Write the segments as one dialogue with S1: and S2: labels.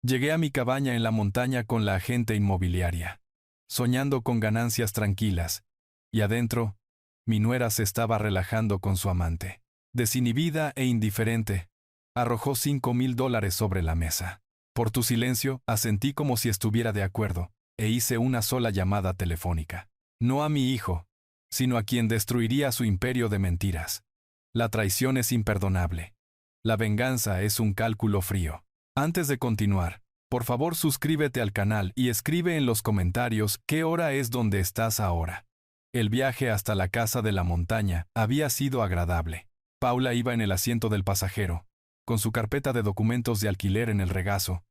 S1: Llegué a mi cabaña en la montaña con la agente inmobiliaria, soñando con ganancias tranquilas, y adentro, mi nuera se estaba relajando con su amante. Desinhibida e indiferente, arrojó $5,000 sobre la mesa. Por tu silencio, asentí como si estuviera de acuerdo, e hice una sola llamada telefónica. No a mi hijo, sino a quien destruiría su imperio de mentiras. La traición es imperdonable. La venganza es un cálculo frío. Antes de continuar, por favor suscríbete al canal y escribe en los comentarios qué hora es donde estás ahora. El viaje hasta la casa de la montaña había sido agradable. Paula iba en el asiento del pasajero, con su carpeta de documentos de alquiler en el regazo,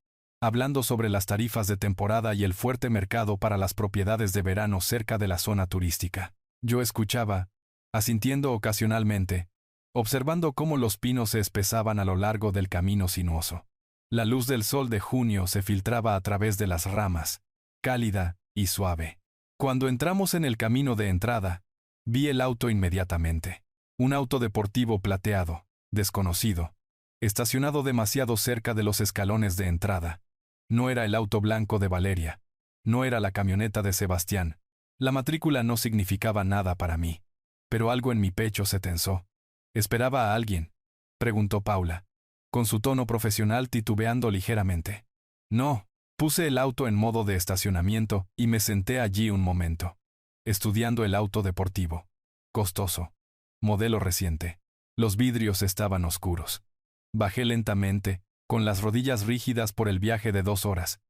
S1: hablando sobre las tarifas de temporada y el fuerte mercado para las propiedades de verano cerca de la zona turística. Yo escuchaba, asintiendo ocasionalmente, observando cómo los pinos se espesaban a lo largo del camino sinuoso. La luz del sol de junio se filtraba a través de las ramas, cálida y suave. Cuando entramos en el camino de entrada, vi el auto inmediatamente. Un auto deportivo plateado, desconocido, estacionado demasiado cerca de los escalones de entrada. No era el auto blanco de Valeria. No era la camioneta de Sebastián. La matrícula no significaba nada para mí. Pero algo en mi pecho se tensó. ¿Esperaba a alguien?, preguntó Paula, con su tono profesional titubeando ligeramente. No, puse el auto en modo de estacionamiento y me senté allí un momento, estudiando el auto deportivo. Costoso. Modelo reciente. Los vidrios estaban oscuros. Bajé lentamente, con las rodillas rígidas por el viaje de 2 horas.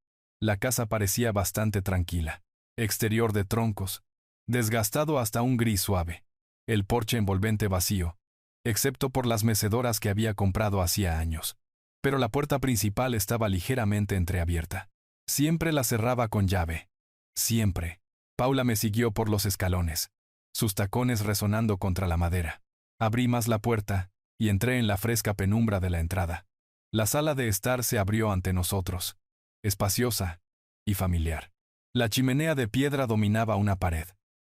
S1: La casa parecía bastante tranquila. Exterior de troncos, desgastado hasta un gris suave. El porche envolvente vacío, excepto por las mecedoras que había comprado hacía años. Pero la puerta principal estaba ligeramente entreabierta. Siempre la cerraba con llave. Siempre. Paula me siguió por los escalones, sus tacones resonando contra la madera. Abrí más la puerta, y entré en la fresca penumbra de la entrada. La sala de estar se abrió ante nosotros, espaciosa y familiar. La chimenea de piedra dominaba una pared.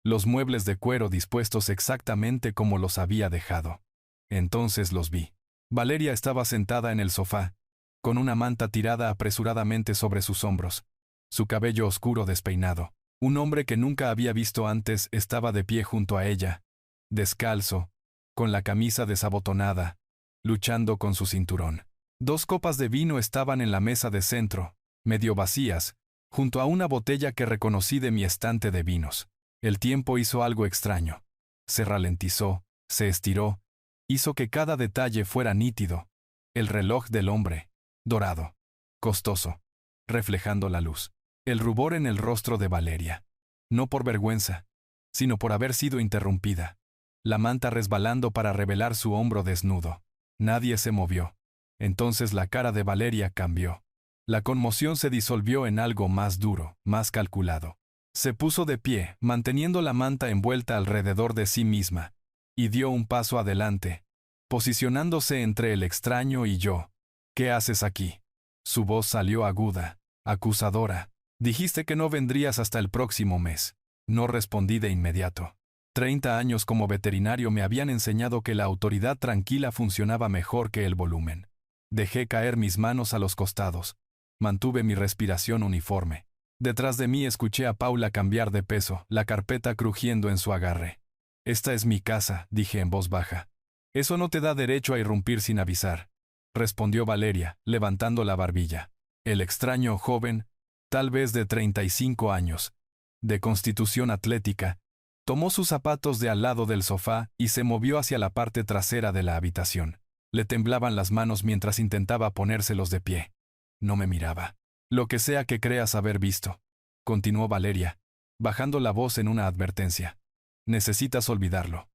S1: Los muebles de cuero dispuestos exactamente como los había dejado. Entonces los vi. Valeria estaba sentada en el sofá, con una manta tirada apresuradamente sobre sus hombros, su cabello oscuro despeinado. Un hombre que nunca había visto antes estaba de pie junto a ella, descalzo, con la camisa desabotonada, luchando con su cinturón. 2 copas de vino estaban en la mesa de centro, medio vacías, junto a una botella que reconocí de mi estante de vinos. El tiempo hizo algo extraño. Se ralentizó, se estiró, hizo que cada detalle fuera nítido. El reloj del hombre, dorado, costoso, reflejando la luz. El rubor en el rostro de Valeria. No por vergüenza, sino por haber sido interrumpida. La manta resbalando para revelar su hombro desnudo. Nadie se movió. Entonces la cara de Valeria cambió. La conmoción se disolvió en algo más duro, más calculado. Se puso de pie, manteniendo la manta envuelta alrededor de sí misma, y dio un paso adelante, posicionándose entre el extraño y yo. ¿Qué haces aquí? Su voz salió aguda, acusadora. Dijiste que no vendrías hasta el próximo mes. No respondí de inmediato. 30 años como veterinario me habían enseñado que la autoridad tranquila funcionaba mejor que el volumen. Dejé caer mis manos a los costados. Mantuve mi respiración uniforme. Detrás de mí escuché a Paula cambiar de peso, la carpeta crujiendo en su agarre. Esta es mi casa, dije en voz baja. Eso no te da derecho a irrumpir sin avisar, respondió Valeria, levantando la barbilla. El extraño joven, tal vez de 35 años, de constitución atlética, tomó sus zapatos de al lado del sofá y se movió hacia la parte trasera de la habitación. Le temblaban las manos mientras intentaba ponérselos de pie. No me miraba. Lo que sea que creas haber visto, continuó Valeria, bajando la voz en una advertencia. Necesitas olvidarlo.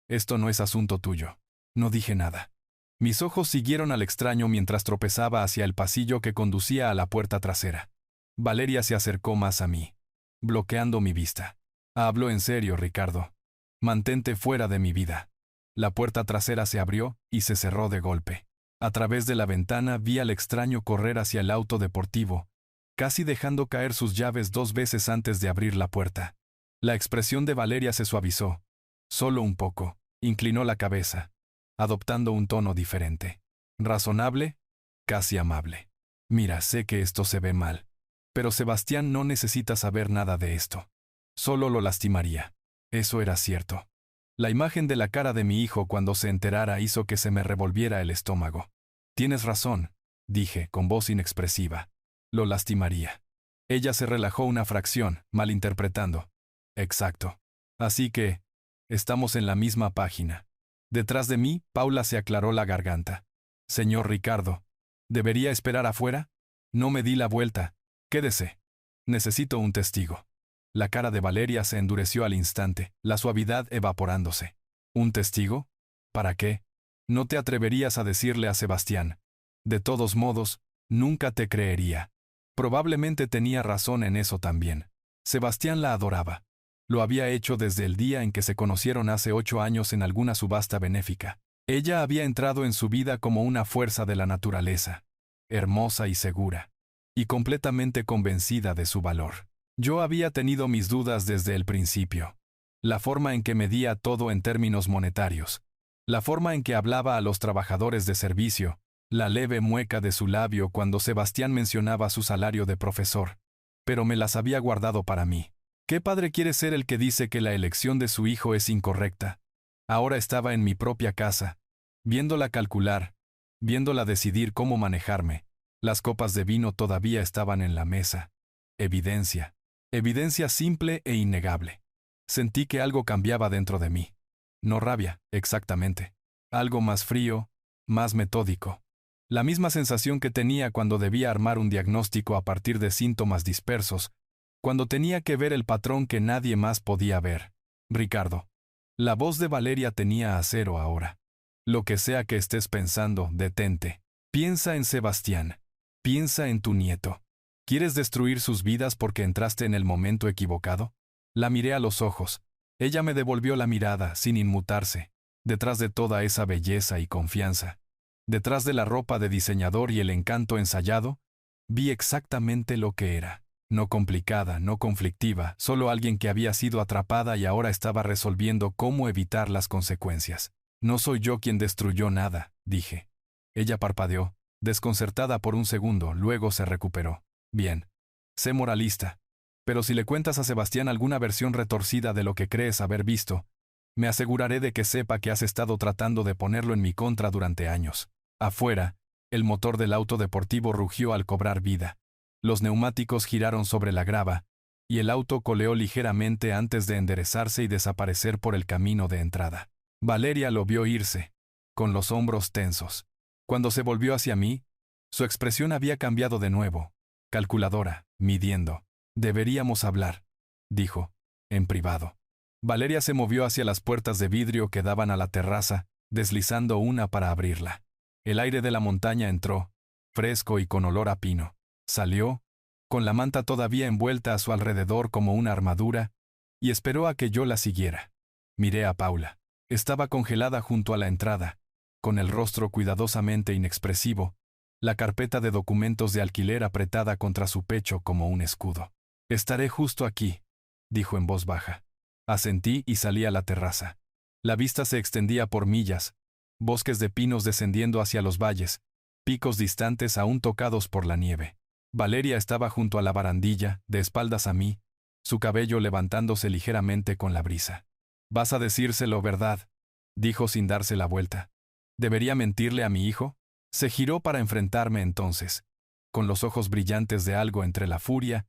S1: Esto no es asunto tuyo. No dije nada. Mis ojos siguieron al extraño mientras tropezaba hacia el pasillo que conducía a la puerta trasera. Valeria se acercó más a mí, bloqueando mi vista. Hablo en serio, Ricardo. Mantente fuera de mi vida. La puerta trasera se abrió y se cerró de golpe. A través de la ventana vi al extraño correr hacia el auto deportivo, casi dejando caer sus llaves 2 veces antes de abrir la puerta. La expresión de Valeria se suavizó. Solo un poco. Inclinó la cabeza, adoptando un tono diferente. Razonable, casi amable. Mira, sé que esto se ve mal. Pero Sebastián no necesita saber nada de esto. Solo lo lastimaría. Eso era cierto. La imagen de la cara de mi hijo cuando se enterara hizo que se me revolviera el estómago. Tienes razón, dije, con voz inexpresiva. Lo lastimaría. Ella se relajó una fracción, malinterpretando. Exacto. Así que, estamos en la misma página. Detrás de mí, Paula se aclaró la garganta. Señor Ricardo, ¿debería esperar afuera? No me di la vuelta. Quédese. Necesito un testigo. La cara de Valeria se endureció al instante, la suavidad evaporándose. ¿Un testigo? ¿Para qué? No te atreverías a decirle a Sebastián. De todos modos, nunca te creería. Probablemente tenía razón en eso también. Sebastián la adoraba. Lo había hecho desde el día en que se conocieron hace 8 años en alguna subasta benéfica. Ella había entrado en su vida como una fuerza de la naturaleza, hermosa y segura, y completamente convencida de su valor. Yo había tenido mis dudas desde el principio. La forma en que medía todo en términos monetarios, la forma en que hablaba a los trabajadores de servicio, la leve mueca de su labio cuando Sebastián mencionaba su salario de profesor. Pero me las había guardado para mí. ¿Qué padre quiere ser el que dice que la elección de su hijo es incorrecta? Ahora estaba en mi propia casa, viéndola calcular, viéndola decidir cómo manejarme. Las copas de vino todavía estaban en la mesa. Evidencia. Evidencia simple e innegable. Sentí que algo cambiaba dentro de mí. No rabia, exactamente. Algo más frío, más metódico. La misma sensación que tenía cuando debía armar un diagnóstico a partir de síntomas dispersos, cuando tenía que ver el patrón que nadie más podía ver. Ricardo. La voz de Valeria tenía acero ahora. Lo que sea que estés pensando, detente. Piensa en Sebastián. Piensa en tu nieto. ¿Quieres destruir sus vidas porque entraste en el momento equivocado? La miré a los ojos. Ella me devolvió la mirada, sin inmutarse. Detrás de toda esa belleza y confianza, detrás de la ropa de diseñador y el encanto ensayado, vi exactamente lo que era. No complicada, no conflictiva, solo alguien que había sido atrapada y ahora estaba resolviendo cómo evitar las consecuencias. No soy yo quien destruyó nada, dije. Ella parpadeó, desconcertada por un segundo, luego se recuperó. Bien. Sé moralista. Pero si le cuentas a Sebastián alguna versión retorcida de lo que crees haber visto, me aseguraré de que sepa que has estado tratando de ponerlo en mi contra durante años. Afuera, el motor del auto deportivo rugió al cobrar vida. Los neumáticos giraron sobre la grava, y el auto coleó ligeramente antes de enderezarse y desaparecer por el camino de entrada. Valeria lo vio irse, con los hombros tensos. Cuando se volvió hacia mí, su expresión había cambiado de nuevo. Calculadora, midiendo. Deberíamos hablar, dijo, en privado. Valeria se movió hacia las puertas de vidrio que daban a la terraza, deslizando una para abrirla. El aire de la montaña entró, fresco y con olor a pino. Salió, con la manta todavía envuelta a su alrededor como una armadura, y esperó a que yo la siguiera. Miré a Paula. Estaba congelada junto a la entrada, con el rostro cuidadosamente inexpresivo, la carpeta de documentos de alquiler apretada contra su pecho como un escudo. Estaré justo aquí, dijo en voz baja. Asentí y salí a la terraza. La vista se extendía por millas, bosques de pinos descendiendo hacia los valles, picos distantes aún tocados por la nieve. Valeria estaba junto a la barandilla, de espaldas a mí, su cabello levantándose ligeramente con la brisa. «Vas a decírselo, ¿verdad?», dijo sin darse la vuelta. ¿Debería mentirle a mi hijo? Se giró para enfrentarme entonces, con los ojos brillantes de algo entre la furia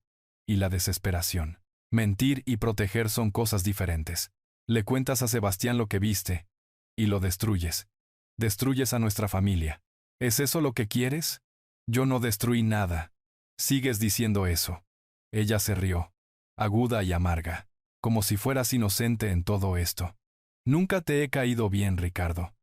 S1: y la desesperación. Mentir y proteger son cosas diferentes. Le cuentas a Sebastián lo que viste, y lo destruyes. Destruyes a nuestra familia. ¿Es eso lo que quieres? Yo no destruí nada. Sigues diciendo eso. Ella se rió, aguda y amarga, como si fueras inocente en todo esto. Nunca te he caído bien, Ricardo.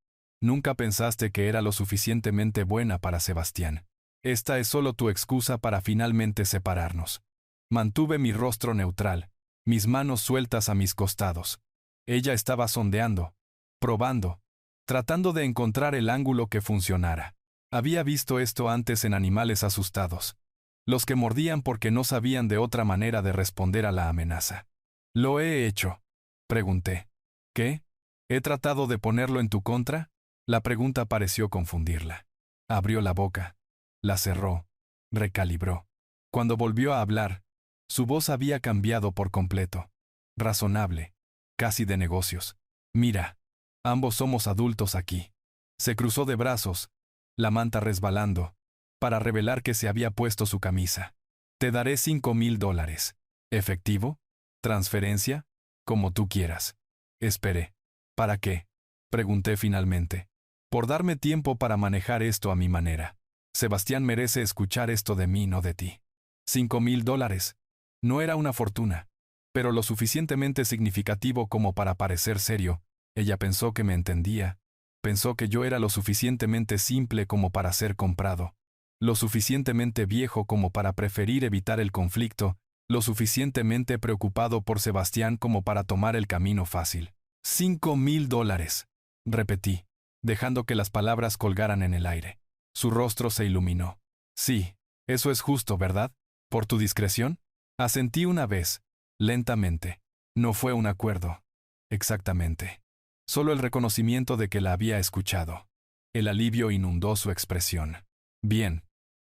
S1: Nunca pensaste que era lo suficientemente buena para Sebastián. Esta es solo tu excusa para finalmente separarnos. Mantuve mi rostro neutral, mis manos sueltas a mis costados. Ella estaba sondeando, probando, tratando de encontrar el ángulo que funcionara. Había visto esto antes en animales asustados, los que mordían porque no sabían de otra manera de responder a la amenaza. ¿Lo he hecho?, pregunté. ¿Qué? ¿He tratado de ponerlo en tu contra? La pregunta pareció confundirla. Abrió la boca, la cerró, Recalibró. Cuando volvió a hablar, su voz había cambiado por completo. Razonable, casi de negocios. Mira, ambos somos adultos aquí. Se cruzó de brazos, la manta resbalando, para revelar que se había puesto su camisa. Te daré $5,000. ¿Efectivo? ¿Transferencia? Como tú quieras. Esperé. ¿Para qué? Pregunté finalmente. Por darme tiempo para manejar esto a mi manera. Sebastián merece escuchar esto de mí, no de ti. $5,000. No era una fortuna, pero lo suficientemente significativo como para parecer serio. Ella pensó que me entendía. Pensó que yo era lo suficientemente simple como para ser comprado, lo suficientemente viejo como para preferir evitar el conflicto, lo suficientemente preocupado por Sebastián como para tomar el camino fácil. $5,000, repetí, dejando que las palabras colgaran en el aire. Su rostro se iluminó. Sí, eso es justo, ¿verdad? ¿Por tu discreción? Asentí una vez, lentamente. No fue un acuerdo. Exactamente. Solo el reconocimiento de que la había escuchado. El alivio inundó su expresión. Bien.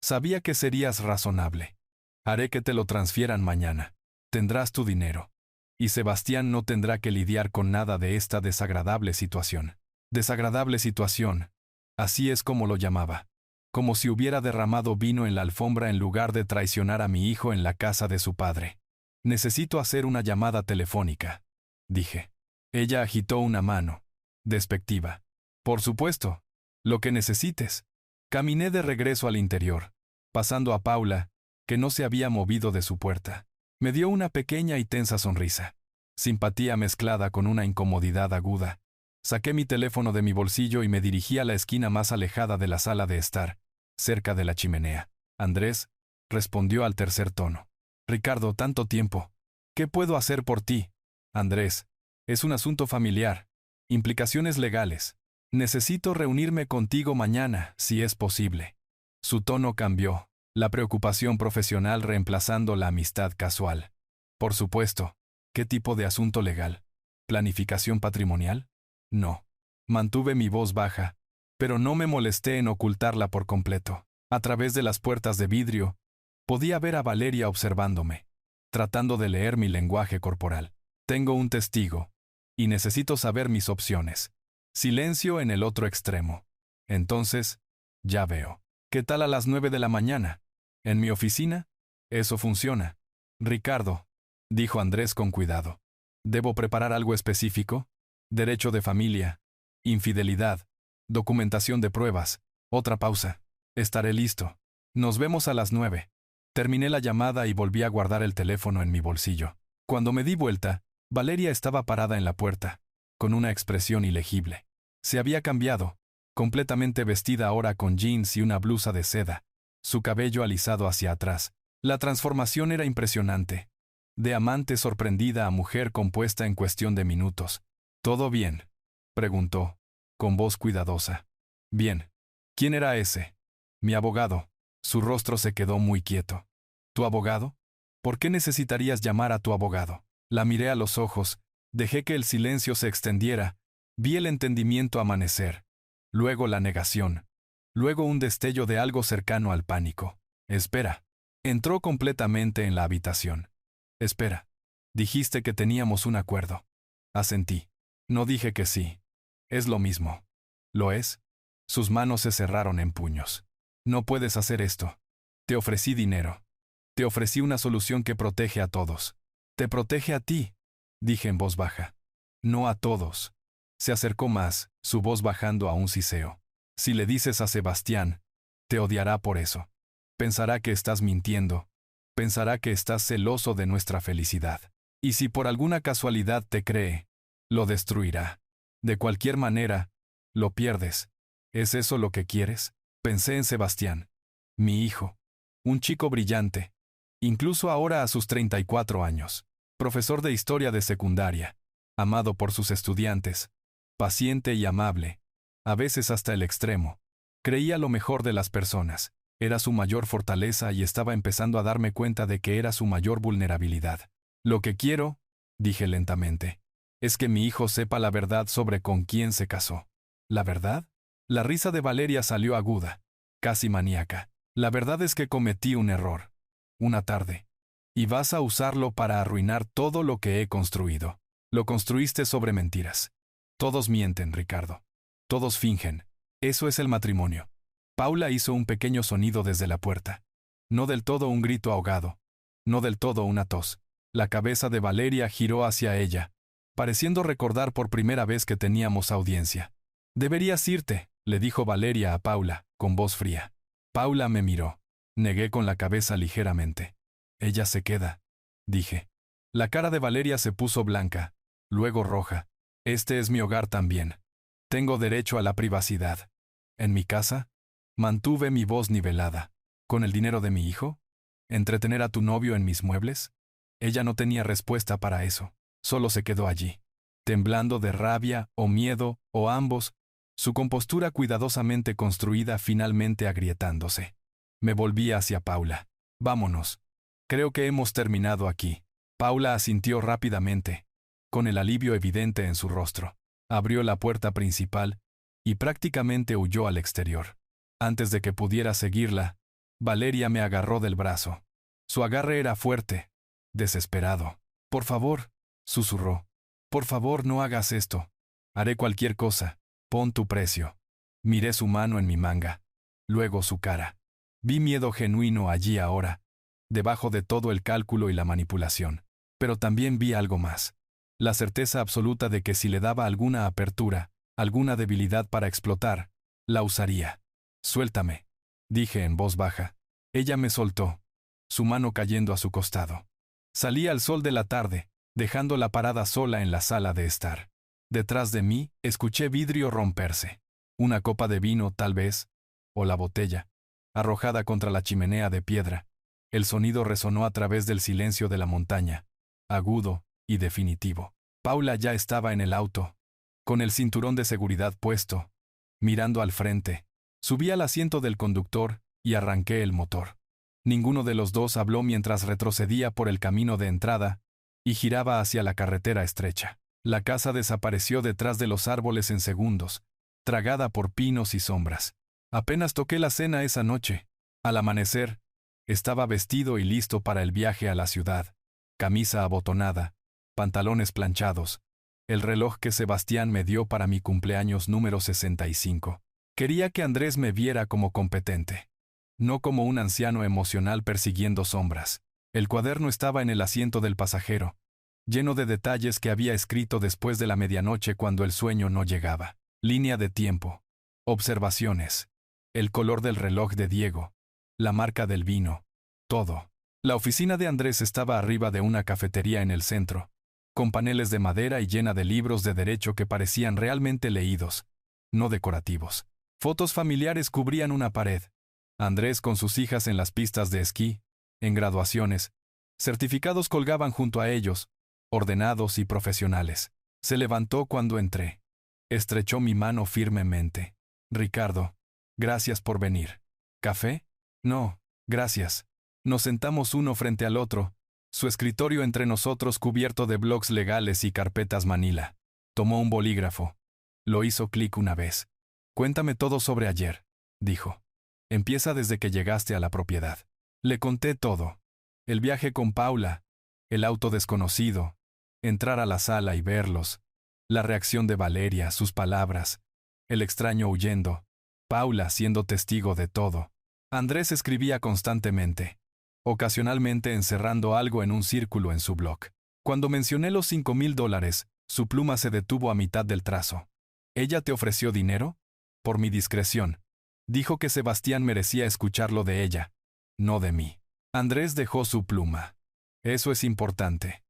S1: Sabía que serías razonable. Haré que te lo transfieran mañana. Tendrás tu dinero. Y Sebastián no tendrá que lidiar con nada de esta desagradable situación. Desagradable situación. Así es como lo llamaba. Como si hubiera derramado vino en la alfombra en lugar de traicionar a mi hijo en la casa de su padre. Necesito hacer una llamada telefónica, dije. Ella agitó una mano, despectiva. Por supuesto, lo que necesites. Caminé de regreso al interior, pasando a Paula, que no se había movido de su puerta. Me dio una pequeña y tensa sonrisa. Simpatía mezclada con una incomodidad aguda. Saqué mi teléfono de mi bolsillo y me dirigí a la esquina más alejada de la sala de estar, cerca de la chimenea. Andrés, respondió al tercer tono. Ricardo, tanto tiempo. ¿Qué puedo hacer por ti? Andrés, es un asunto familiar. Implicaciones legales. Necesito reunirme contigo mañana, si es posible. Su tono cambió, la preocupación profesional reemplazando la amistad casual. Por supuesto. ¿Qué tipo de asunto legal? ¿Planificación patrimonial? No. Mantuve mi voz baja, pero no me molesté en ocultarla por completo. A través de las puertas de vidrio, podía ver a Valeria observándome, tratando de leer mi lenguaje corporal. Tengo un testigo, y necesito saber mis opciones. Silencio en el otro extremo. Entonces, ya veo. ¿Qué tal a las 9 de la mañana? ¿En mi oficina? Eso funciona. Ricardo, dijo Andrés con cuidado. ¿Debo preparar algo específico? Derecho de familia, infidelidad, documentación de pruebas. Otra pausa. Estaré listo. Nos vemos a las 9. Terminé la llamada y volví a guardar el teléfono en mi bolsillo. Cuando me di vuelta, Valeria estaba parada en la puerta, con una expresión ilegible. Se había cambiado, completamente vestida ahora con jeans y una blusa de seda, su cabello alisado hacia atrás. La transformación era impresionante. De amante sorprendida a mujer compuesta en cuestión de minutos. ¿Todo bien?, preguntó, con voz cuidadosa. Bien. ¿Quién era ese? Mi abogado. Su rostro se quedó muy quieto. ¿Tu abogado? ¿Por qué necesitarías llamar a tu abogado? La miré a los ojos, dejé que el silencio se extendiera, vi el entendimiento amanecer, luego la negación, luego un destello de algo cercano al pánico. Espera. Entró completamente en la habitación. Espera. Dijiste que teníamos un acuerdo. Asentí. No dije que sí. Es lo mismo. ¿Lo es? Sus manos se cerraron en puños. No puedes hacer esto. Te ofrecí dinero. Te ofrecí una solución que protege a todos. Te protege a ti, dije en voz baja. No a todos. Se acercó más, su voz bajando a un siseo. Si le dices a Sebastián, te odiará por eso. Pensará que estás mintiendo. Pensará que estás celoso de nuestra felicidad. Y si por alguna casualidad te cree, lo destruirá. De cualquier manera, lo pierdes. ¿Es eso lo que quieres? Pensé en Sebastián. Mi hijo. Un chico brillante. Incluso ahora a sus 34 años. Profesor de historia de secundaria. Amado por sus estudiantes. Paciente y amable. A veces hasta el extremo. Creía lo mejor de las personas. Era su mayor fortaleza y estaba empezando a darme cuenta de que era su mayor vulnerabilidad. Lo que quiero, dije lentamente, es que mi hijo sepa la verdad sobre con quién se casó. ¿La verdad? La risa de Valeria salió aguda, casi maníaca. La verdad es que cometí un error. Una tarde. Y vas a usarlo para arruinar todo lo que he construido. Lo construiste sobre mentiras. Todos mienten, Ricardo. Todos fingen. Eso es el matrimonio. Paula hizo un pequeño sonido desde la puerta. No del todo un grito ahogado. No del todo una tos. La cabeza de Valeria giró hacia ella, pareciendo recordar por primera vez que teníamos audiencia. Deberías irte, le dijo Valeria a Paula, con voz fría. Paula me miró. Negué con la cabeza ligeramente. Ella se queda, dije. La cara de Valeria se puso blanca, luego roja. Este es mi hogar también. Tengo derecho a la privacidad. ¿En mi casa? Mantuve mi voz nivelada. ¿Con el dinero de mi hijo? ¿Entretener a tu novio en mis muebles? Ella no tenía respuesta para eso. Solo se quedó allí, temblando de rabia o miedo o ambos, su compostura cuidadosamente construida finalmente agrietándose. Me volví hacia Paula. Vámonos. Creo que hemos terminado aquí. Paula asintió rápidamente, con el alivio evidente en su rostro. Abrió la puerta principal y prácticamente huyó al exterior. Antes de que pudiera seguirla, Valeria me agarró del brazo. Su agarre era fuerte, desesperado. Por favor, susurró. Por favor, no hagas esto. Haré cualquier cosa. Pon tu precio. Miré su mano en mi manga. Luego su cara. Vi miedo genuino allí ahora, debajo de todo el cálculo y la manipulación. Pero también vi algo más. La certeza absoluta de que si le daba alguna apertura, alguna debilidad para explotar, la usaría. Suéltame, dije en voz baja. Ella me soltó, su mano cayendo a su costado. Salí al sol de la tarde, dejándola parada sola en la sala de estar. Detrás de mí, escuché vidrio romperse. Una copa de vino, tal vez, o la botella, arrojada contra la chimenea de piedra. El sonido resonó a través del silencio de la montaña, agudo y definitivo. Paula ya estaba en el auto, con el cinturón de seguridad puesto, mirando al frente. Subí al asiento del conductor y arranqué el motor. Ninguno de los dos habló mientras retrocedía por el camino de entrada y giraba hacia la carretera estrecha. La casa desapareció detrás de los árboles en segundos, tragada por pinos y sombras. Apenas toqué la cena esa noche. Al amanecer, estaba vestido y listo para el viaje a la ciudad. Camisa abotonada, pantalones planchados, el reloj que Sebastián me dio para mi cumpleaños número 65. Quería que Andrés me viera como competente, no como un anciano emocional persiguiendo sombras. El cuaderno estaba en el asiento del pasajero, lleno de detalles que había escrito después de la medianoche cuando el sueño no llegaba. Línea de tiempo, observaciones, el color del reloj de Diego, la marca del vino, todo. La oficina de Andrés estaba arriba de una cafetería en el centro, con paneles de madera y llena de libros de derecho que parecían realmente leídos, no decorativos. Fotos familiares cubrían una pared. Andrés con sus hijas en las pistas de esquí, en graduaciones. Certificados colgaban junto a ellos, ordenados y profesionales. Se levantó cuando entré. Estrechó mi mano firmemente. Ricardo, gracias por venir. ¿Café? No, gracias. Nos sentamos uno frente al otro, su escritorio entre nosotros cubierto de blocs legales y carpetas manila. Tomó un bolígrafo. Lo hizo clic una vez. Cuéntame todo sobre ayer, dijo. Empieza desde que llegaste a la propiedad. Le conté todo. El viaje con Paula, el auto desconocido, entrar a la sala y verlos, la reacción de Valeria, sus palabras, el extraño huyendo, Paula siendo testigo de todo. Andrés escribía constantemente, ocasionalmente encerrando algo en un círculo en su blog. Cuando mencioné los $5,000, su pluma se detuvo a mitad del trazo. ¿Ella te ofreció dinero? Por mi discreción. Dijo que Sebastián merecía escucharlo de ella, no de mí. Andrés dejó su pluma. Eso es importante.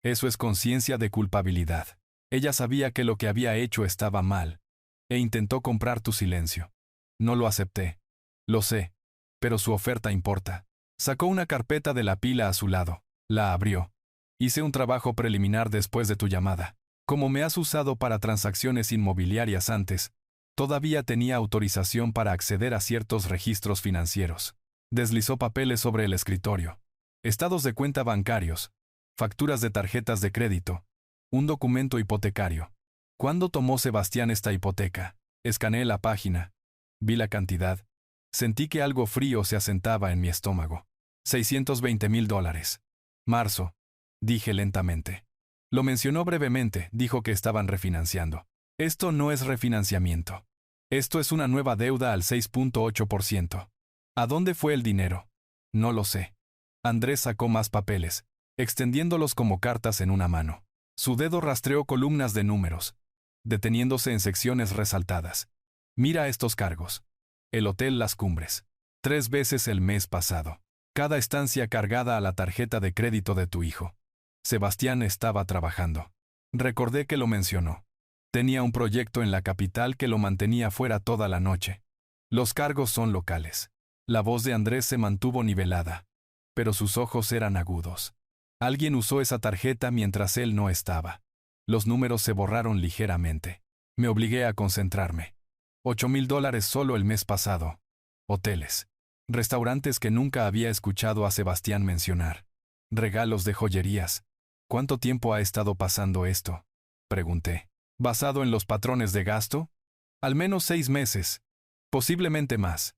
S1: Eso es conciencia de culpabilidad. Ella sabía que lo que había hecho estaba mal, e intentó comprar tu silencio. No lo acepté. Lo sé, pero su oferta importa. Sacó una carpeta de la pila a su lado. La abrió. Hice un trabajo preliminar después de tu llamada. Como me has usado para transacciones inmobiliarias antes, todavía tenía autorización para acceder a ciertos registros financieros. Deslizó papeles sobre el escritorio. Estados de cuenta bancarios, facturas de tarjetas de crédito, un documento hipotecario. ¿Cuándo tomó Sebastián esta hipoteca? Escaneé la página. Vi la cantidad. Sentí que algo frío se asentaba en mi estómago. $620,000. Marzo, dije lentamente. Lo mencionó brevemente, dijo que estaban refinanciando. Esto no es refinanciamiento. Esto es una nueva deuda al 6.8%. ¿A dónde fue el dinero? No lo sé. Andrés sacó más papeles, extendiéndolos como cartas en una mano. Su dedo rastreó columnas de números, deteniéndose en secciones resaltadas. Mira estos cargos. El Hotel Las Cumbres. 3 veces el mes pasado. Cada estancia cargada a la tarjeta de crédito de tu hijo. Sebastián estaba trabajando. Recordé que lo mencionó. Tenía un proyecto en la capital que lo mantenía fuera toda la noche. Los cargos son locales. La voz de Andrés se mantuvo nivelada, pero sus ojos eran agudos. Alguien usó esa tarjeta mientras él no estaba. Los números se borraron ligeramente. Me obligué a concentrarme. $8,000 solo el mes pasado. Hoteles. Restaurantes que nunca había escuchado a Sebastián mencionar. Regalos de joyerías. ¿Cuánto tiempo ha estado pasando esto? Pregunté. ¿Basado en los patrones de gasto? Al menos 6 meses. Posiblemente más.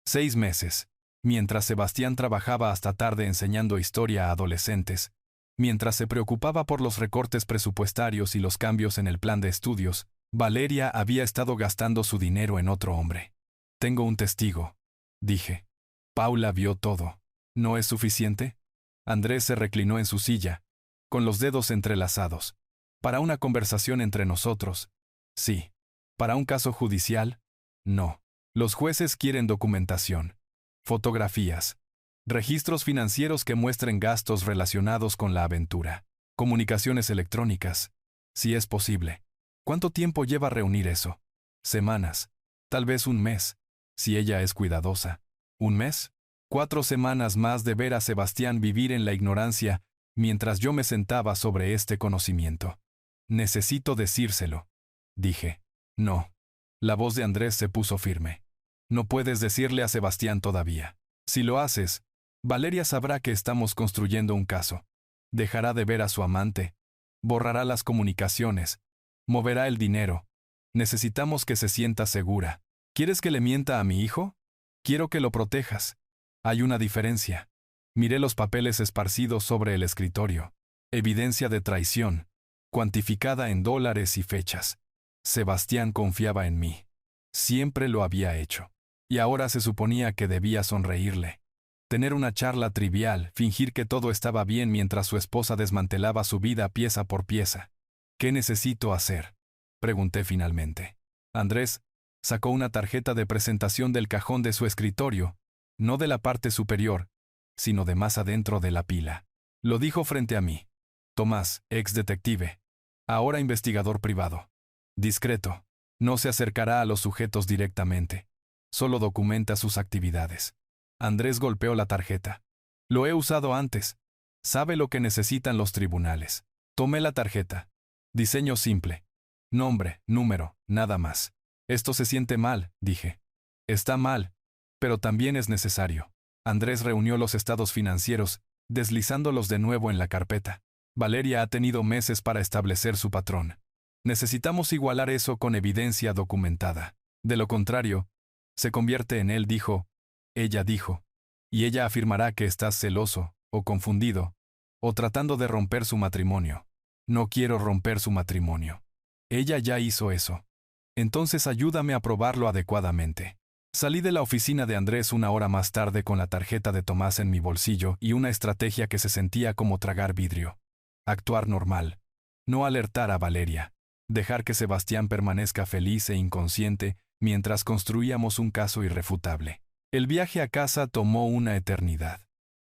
S1: 6 meses. Mientras Sebastián trabajaba hasta tarde enseñando historia a adolescentes, mientras se preocupaba por los recortes presupuestarios y los cambios en el plan de estudios, Valeria había estado gastando su dinero en otro hombre. Tengo un testigo, dije. Paula vio todo. ¿No es suficiente? Andrés se reclinó en su silla, con los dedos entrelazados. ¿Para una conversación entre nosotros? Sí. ¿Para un caso judicial? No. Los jueces quieren documentación. Fotografías. Registros financieros que muestren gastos relacionados con la aventura. Comunicaciones electrónicas. Si es posible. ¿Cuánto tiempo lleva reunir eso? Semanas. Tal vez un mes. Si ella es cuidadosa. ¿Un mes? 4 semanas más de ver a Sebastián vivir en la ignorancia mientras yo me sentaba sobre este conocimiento. Necesito decírselo, dije. No. La voz de Andrés se puso firme. No puedes decirle a Sebastián todavía. Si lo haces, Valeria sabrá que estamos construyendo un caso. Dejará de ver a su amante. Borrará las comunicaciones. Moverá el dinero. Necesitamos que se sienta segura. ¿Quieres que le mienta a mi hijo? Quiero que lo protejas. Hay una diferencia. Miré los papeles esparcidos sobre el escritorio. Evidencia de traición, cuantificada en dólares y fechas. Sebastián confiaba en mí. Siempre lo había hecho. Y ahora se suponía que debía sonreírle. Tener una charla trivial, fingir que todo estaba bien mientras su esposa desmantelaba su vida pieza por pieza. ¿Qué necesito hacer? Pregunté finalmente. Andrés sacó una tarjeta de presentación del cajón de su escritorio, no de la parte superior, sino de más adentro de la pila. Lo dijo frente a mí. Tomás, ex detective. Ahora investigador privado. Discreto. No se acercará a los sujetos directamente. Solo documenta sus actividades. Andrés golpeó la tarjeta. Lo he usado antes. Sabe lo que necesitan los tribunales. Tomé la tarjeta. Diseño simple. Nombre, número, nada más. Esto se siente mal, dije. Está mal, pero también es necesario. Andrés reunió los estados financieros, deslizándolos de nuevo en la carpeta. Valeria ha tenido meses para establecer su patrón. Necesitamos igualar eso con evidencia documentada. De lo contrario, se convierte en él, dijo. Ella dijo. Y ella afirmará que estás celoso, o confundido, o tratando de romper su matrimonio. No quiero romper su matrimonio. Ella ya hizo eso. Entonces ayúdame a probarlo adecuadamente. Salí de la oficina de Andrés 1 hora más tarde con la tarjeta de Tomás en mi bolsillo y una estrategia que se sentía como tragar vidrio. Actuar normal. No alertar a Valeria. Dejar que Sebastián permanezca feliz e inconsciente mientras construíamos un caso irrefutable. El viaje a casa tomó una eternidad.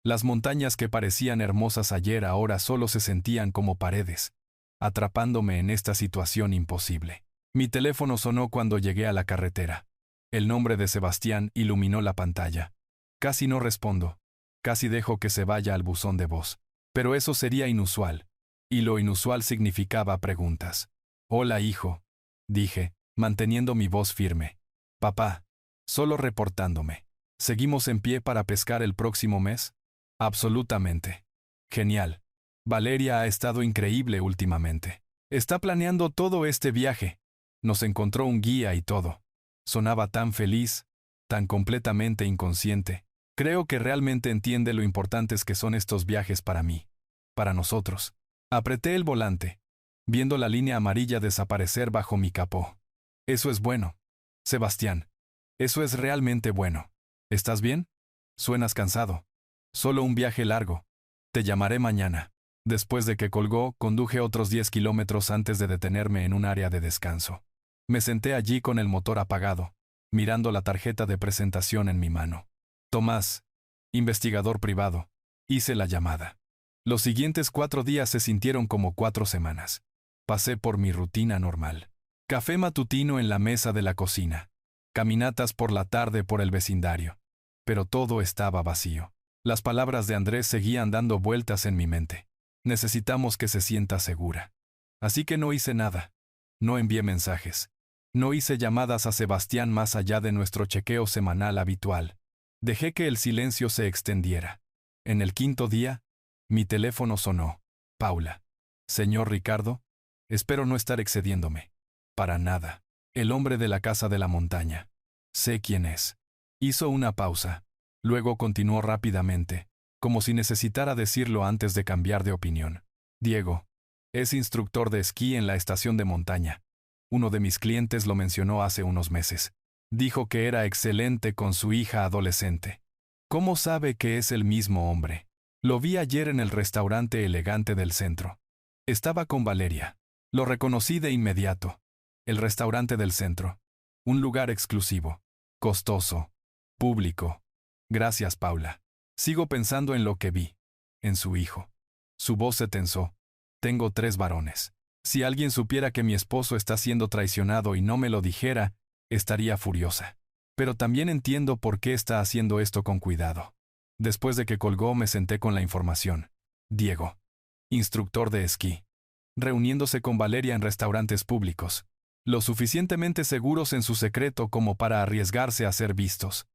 S1: Las montañas que parecían hermosas ayer ahora solo se sentían como paredes, atrapándome en esta situación imposible. Mi teléfono sonó cuando llegué a la carretera. El nombre de Sebastián iluminó la pantalla. Casi no respondo. Casi dejo que se vaya al buzón de voz. Pero eso sería inusual. Y lo inusual significaba preguntas. Hola, hijo, dije, manteniendo mi voz firme. Papá, solo reportándome. ¿Seguimos en pie para pescar el próximo mes? Absolutamente. Genial. Valeria ha estado increíble últimamente. Está planeando todo este viaje. Nos encontró un guía y todo. Sonaba tan feliz. tan completamente inconsciente. Creo que realmente entiende lo importantes que son estos viajes para mí, para nosotros. Apreté el volante, viendo la línea amarilla desaparecer bajo mi capó. Eso es bueno. Sebastián, eso es realmente bueno. ¿Estás bien? Suenas cansado. Solo un viaje largo. Te llamaré mañana. Después de que colgó, conduje otros 10 kilómetros antes de detenerme en un área de descanso. Me senté allí con el motor apagado, mirando la tarjeta de presentación en mi mano. Tomás, investigador privado. Hice la llamada. Los siguientes 4 días se sintieron como 4 semanas. Pasé por mi rutina normal. Café matutino en la mesa de la cocina. Caminatas por la tarde por el vecindario. Pero todo estaba vacío. Las palabras de Andrés seguían dando vueltas en mi mente. Necesitamos que se sienta segura. Así que no hice nada. No envié mensajes. No hice llamadas a Sebastián más allá de nuestro chequeo semanal habitual. Dejé que el silencio se extendiera. En el 5.º día, mi teléfono sonó. Paula. Señor Ricardo, espero no estar excediéndome. Para nada. El hombre de la casa de la montaña. Sé quién es. Hizo una pausa. Luego continuó rápidamente, como si necesitara decirlo antes de cambiar de opinión. Diego. Es instructor de esquí en la estación de montaña. Uno de mis clientes lo mencionó hace unos meses. Dijo que era excelente con su hija adolescente. ¿Cómo sabe que es el mismo hombre? Lo vi ayer en el restaurante elegante del centro. Estaba con Valeria. Lo reconocí de inmediato. El restaurante del centro. Un lugar exclusivo. Costoso. Público. Gracias, Paula. Sigo pensando en lo que vi. En su hijo. Su voz se tensó. Tengo 3 varones. Si alguien supiera que mi esposo está siendo traicionado y no me lo dijera, estaría furiosa. Pero también entiendo por qué está haciendo esto con cuidado. Después de que colgó me senté con la información. Diego. Instructor de esquí. Reuniéndose con Valeria en restaurantes públicos. Lo suficientemente seguros en su secreto como para arriesgarse a ser vistos.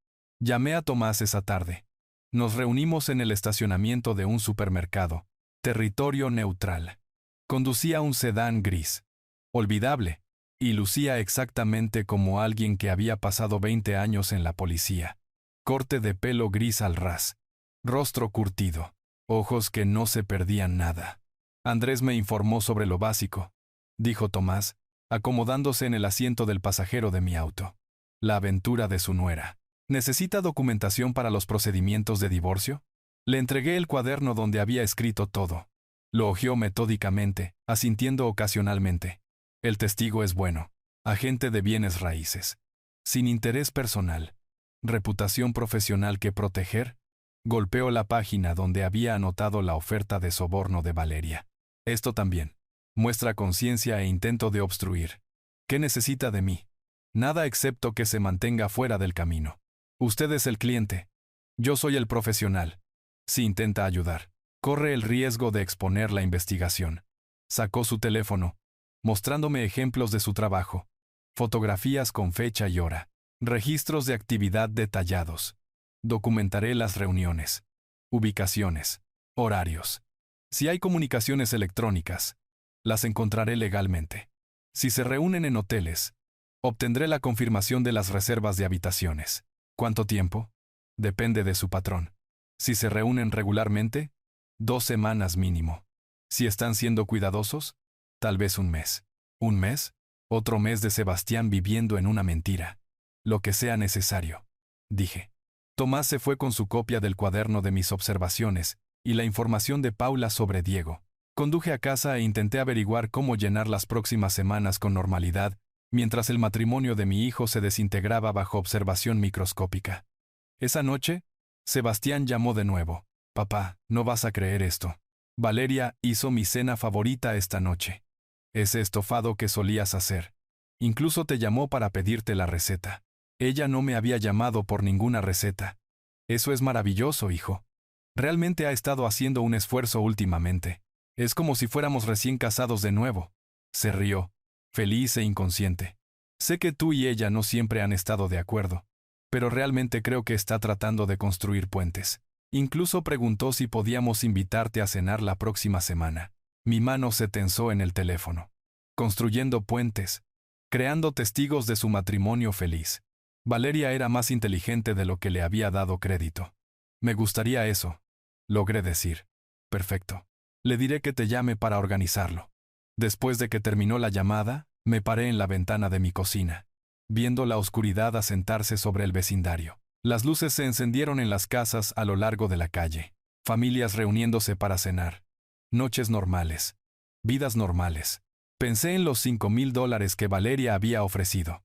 S1: Llamé a Tomás esa tarde. Nos reunimos en el estacionamiento de un supermercado. Territorio neutral. Conducía un sedán gris. Olvidable. Y lucía exactamente como alguien que había pasado 20 años en la policía. Corte de pelo gris al ras. Rostro curtido. Ojos que no se perdían nada. Andrés me informó sobre lo básico, dijo Tomás, acomodándose en el asiento del pasajero de mi auto. La aventura de su nuera. ¿Necesita documentación para los procedimientos de divorcio? Le entregué el cuaderno donde había escrito todo. Lo hojeó metódicamente, asintiendo ocasionalmente. El testigo es bueno. Agente de bienes raíces. Sin interés personal. Reputación profesional que proteger. Golpeó la página donde había anotado la oferta de soborno de Valeria. Esto también. Muestra conciencia e intento de obstruir. ¿Qué necesita de mí? Nada excepto que se mantenga fuera del camino. Usted es el cliente. Yo soy el profesional. Si intenta ayudar, corre el riesgo de exponer la investigación. Sacó su teléfono, mostrándome ejemplos de su trabajo. Fotografías con fecha y hora. Registros de actividad detallados. Documentaré las reuniones. Ubicaciones. Horarios. Si hay comunicaciones electrónicas, las encontraré legalmente. Si se reúnen en hoteles, obtendré la confirmación de las reservas de habitaciones. ¿Cuánto tiempo? Depende de su patrón. Si se reúnen regularmente, 2 semanas mínimo. Si están siendo cuidadosos, tal vez un mes. ¿Un mes? Otro mes de Sebastián viviendo en una mentira. Lo que sea necesario, dije. Tomás se fue con su copia del cuaderno de mis observaciones y la información de Paula sobre Diego. Conduje a casa e intenté averiguar cómo llenar las próximas semanas con normalidad, mientras el matrimonio de mi hijo se desintegraba bajo observación microscópica. Esa noche, Sebastián llamó de nuevo. Papá, no vas a creer esto. Valeria hizo mi cena favorita esta noche. Ese estofado que solías hacer. Incluso te llamó para pedirte la receta. Ella no me había llamado por ninguna receta. Eso es maravilloso, hijo. Realmente ha estado haciendo un esfuerzo últimamente. Es como si fuéramos recién casados de nuevo. Se rió, feliz e inconsciente. Sé que tú y ella no siempre han estado de acuerdo, pero realmente creo que está tratando de construir puentes. Incluso preguntó si podíamos invitarte a cenar la próxima semana. Mi mano se tensó en el teléfono. Construyendo puentes, creando testigos de su matrimonio feliz. Valeria era más inteligente de lo que le había dado crédito. Me gustaría eso, logré decir. Perfecto. Le diré que te llame para organizarlo. Después de que terminó la llamada, me paré en la ventana de mi cocina, viendo la oscuridad asentarse sobre el vecindario. Las luces se encendieron en las casas a lo largo de la calle. Familias reuniéndose para cenar. Noches normales. Vidas normales. Pensé en los $5,000 que Valeria había ofrecido.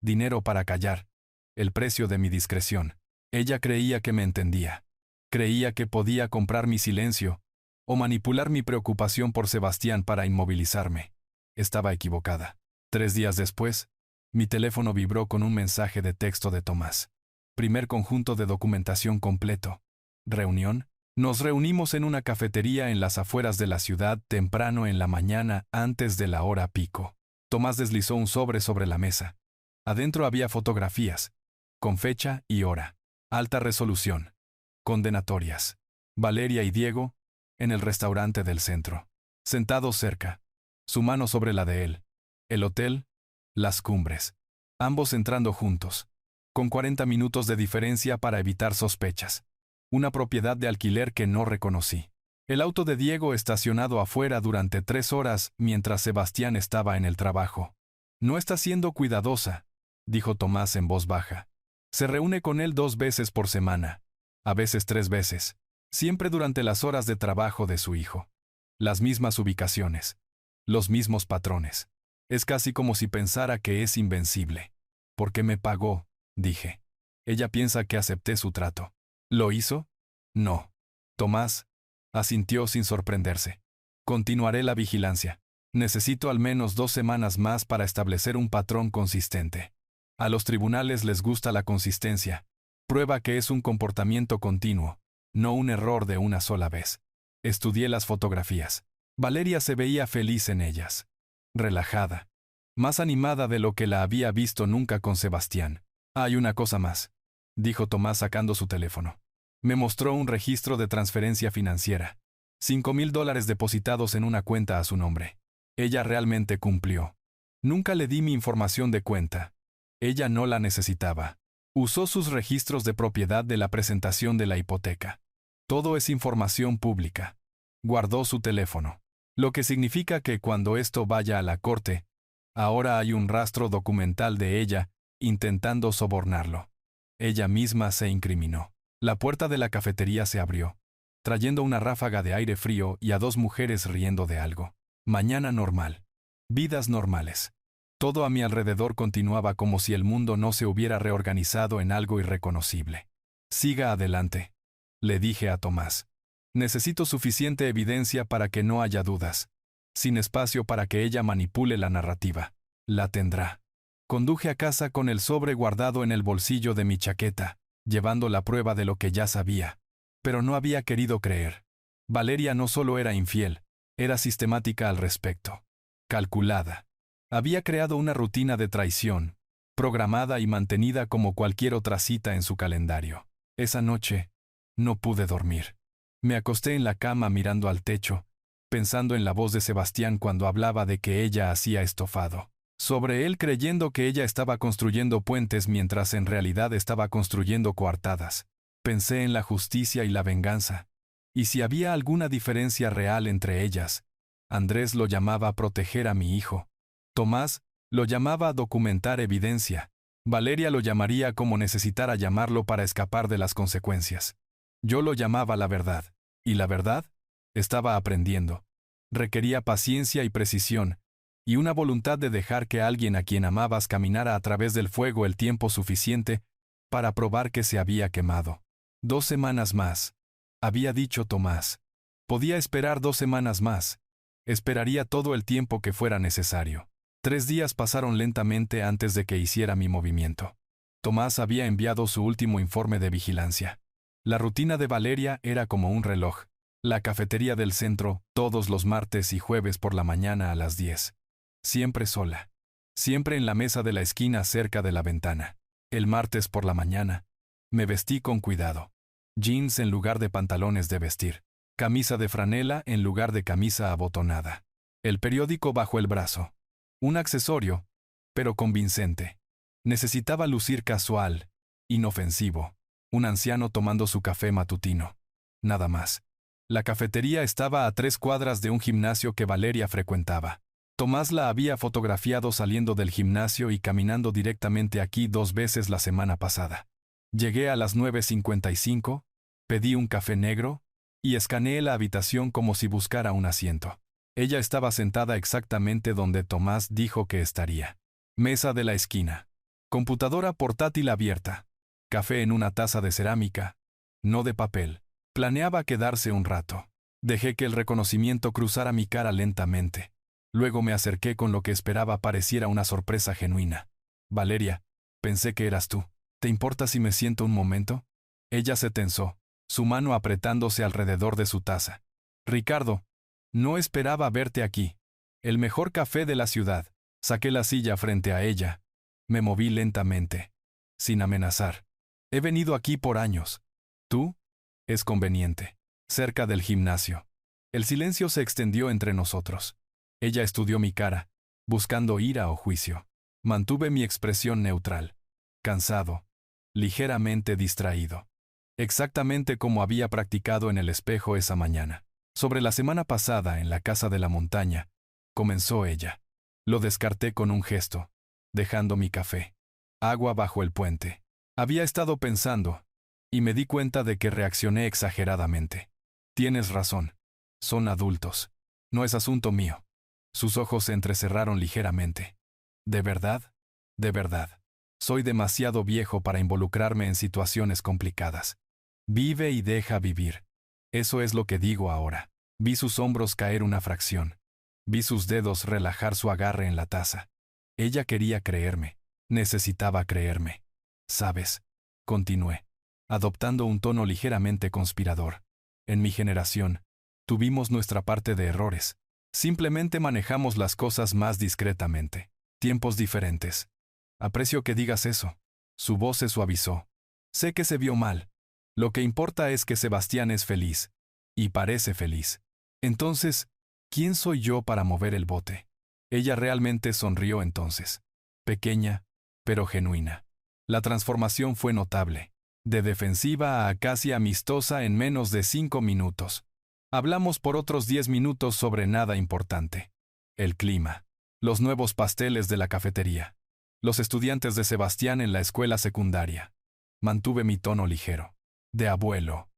S1: Dinero para callar. El precio de mi discreción. Ella creía que me entendía. Creía que podía comprar mi silencio o manipular mi preocupación por Sebastián para inmovilizarme. Estaba equivocada. 3 días después, mi teléfono vibró con un mensaje de texto de Tomás. Primer conjunto de documentación completo. Reunión. Nos reunimos en una cafetería en las afueras de la ciudad temprano en la mañana antes de la hora pico. Tomás deslizó un sobre la mesa. Adentro había fotografías, con fecha y hora. Alta resolución. Condenatorias. Valeria y Diego, en el restaurante del centro. Sentados cerca. Su mano sobre la de él. El hotel, Las Cumbres. Ambos entrando juntos. Con 40 minutos de diferencia para evitar sospechas. Una propiedad de alquiler que no reconocí. El auto de Diego estacionado afuera durante 3 horas mientras Sebastián estaba en el trabajo. No está siendo cuidadosa, dijo Tomás en voz baja. Se reúne con él 2 veces por semana. A veces 3 veces. Siempre durante las horas de trabajo de su hijo. Las mismas ubicaciones. Los mismos patrones. Es casi como si pensara que es invencible. Porque me pagó, dije. Ella piensa que acepté su trato. ¿Lo hizo? No. Tomás asintió sin sorprenderse. Continuaré la vigilancia. Necesito al menos 2 semanas más para establecer un patrón consistente. A los tribunales les gusta la consistencia. Prueba que es un comportamiento continuo, no un error de una sola vez. Estudié las fotografías. Valeria se veía feliz en ellas. Relajada. Más animada de lo que la había visto nunca con Sebastián. Hay una cosa más, dijo Tomás sacando su teléfono. Me mostró un registro de transferencia financiera. $5,000 depositados en una cuenta a su nombre. Ella realmente cumplió. Nunca le di mi información de cuenta. Ella no la necesitaba. Usó sus registros de propiedad de la presentación de la hipoteca. Todo es información pública. Guardó su teléfono. Lo que significa que cuando esto vaya a la corte, ahora hay un rastro documental de ella intentando sobornarlo. Ella misma se incriminó. La puerta de la cafetería se abrió, trayendo una ráfaga de aire frío y a 2 mujeres riendo de algo. Mañana normal. Vidas normales. Todo a mi alrededor continuaba como si el mundo no se hubiera reorganizado en algo irreconocible. Siga adelante, le dije a Tomás. Necesito suficiente evidencia para que no haya dudas. Sin espacio para que ella manipule la narrativa. La tendrá. Conduje a casa con el sobre guardado en el bolsillo de mi chaqueta, llevando la prueba de lo que ya sabía. Pero no había querido creer. Valeria no solo era infiel, era sistemática al respecto. Calculada. Había creado una rutina de traición, programada y mantenida como cualquier otra cita en su calendario. Esa noche, no pude dormir. Me acosté en la cama mirando al techo, pensando en la voz de Sebastián cuando hablaba de que ella hacía estofado. Sobre él creyendo que ella estaba construyendo puentes mientras en realidad estaba construyendo coartadas. Pensé en la justicia y la venganza. Y si había alguna diferencia real entre ellas. Andrés lo llamaba proteger a mi hijo. Tomás lo llamaba documentar evidencia. Valeria lo llamaría como necesitara llamarlo para escapar de las consecuencias. Yo lo llamaba la verdad. ¿Y la verdad? Estaba aprendiendo. Requería paciencia y precisión, y una voluntad de dejar que alguien a quien amabas caminara a través del fuego el tiempo suficiente para probar que se había quemado. 2 semanas más, había dicho Tomás. Podía esperar 2 semanas más. Esperaría todo el tiempo que fuera necesario. 3 días pasaron lentamente antes de que hiciera mi movimiento. Tomás había enviado su último informe de vigilancia. La rutina de Valeria era como un reloj. La cafetería del centro, todos los martes y jueves por la mañana a las 10. Siempre sola. Siempre en la mesa de la esquina cerca de la ventana. El martes por la mañana, me vestí con cuidado. Jeans en lugar de pantalones de vestir. Camisa de franela en lugar de camisa abotonada. El periódico bajo el brazo. Un accesorio, pero convincente. Necesitaba lucir casual, inofensivo. Un anciano tomando su café matutino. Nada más. La cafetería estaba a 3 cuadras de un gimnasio que Valeria frecuentaba. Tomás la había fotografiado saliendo del gimnasio y caminando directamente aquí 2 veces la semana pasada. Llegué a las 9:55, pedí un café negro y escaneé la habitación como si buscara un asiento. Ella estaba sentada exactamente donde Tomás dijo que estaría. Mesa de la esquina. Computadora portátil abierta. Café en una taza de cerámica, no de papel. Planeaba quedarse un rato. Dejé que el reconocimiento cruzara mi cara lentamente. Luego me acerqué con lo que esperaba pareciera una sorpresa genuina. Valeria, pensé que eras tú. ¿Te importa si me siento un momento? Ella se tensó, su mano apretándose alrededor de su taza. Ricardo, no esperaba verte aquí. El mejor café de la ciudad. Saqué la silla frente a ella. Me moví lentamente, sin amenazar. He venido aquí por años. ¿Tú? Es conveniente. Cerca del gimnasio. El silencio se extendió entre nosotros. Ella estudió mi cara, buscando ira o juicio. Mantuve mi expresión neutral. Cansado. Ligeramente distraído. Exactamente como había practicado en el espejo esa mañana. Sobre la semana pasada, en la casa de la montaña, comenzó ella. Lo descarté con un gesto, dejando mi café. Agua bajo el puente. Había estado pensando, y me di cuenta de que reaccioné exageradamente. Tienes razón. Son adultos. No es asunto mío. Sus ojos se entrecerraron ligeramente. ¿De verdad? De verdad. Soy demasiado viejo para involucrarme en situaciones complicadas. Vive y deja vivir. Eso es lo que digo ahora. Vi sus hombros caer una fracción. Vi sus dedos relajar su agarre en la taza. Ella quería creerme. Necesitaba creerme. ¿Sabes? Continué, adoptando un tono ligeramente conspirador. En mi generación, tuvimos nuestra parte de errores. Simplemente manejamos las cosas más discretamente. Tiempos diferentes. Aprecio que digas eso. Su voz se suavizó. Sé que se vio mal. Lo que importa es que Sebastián es feliz. Y parece feliz. Entonces, ¿quién soy yo para mover el bote? Ella realmente sonrió entonces. Pequeña, pero genuina. La transformación fue notable. De defensiva a casi amistosa en menos de 5 minutos. Hablamos por otros 10 minutos sobre nada importante. El clima. Los nuevos pasteles de la cafetería. Los estudiantes de Sebastián en la escuela secundaria. Mantuve mi tono ligero. De abuelo.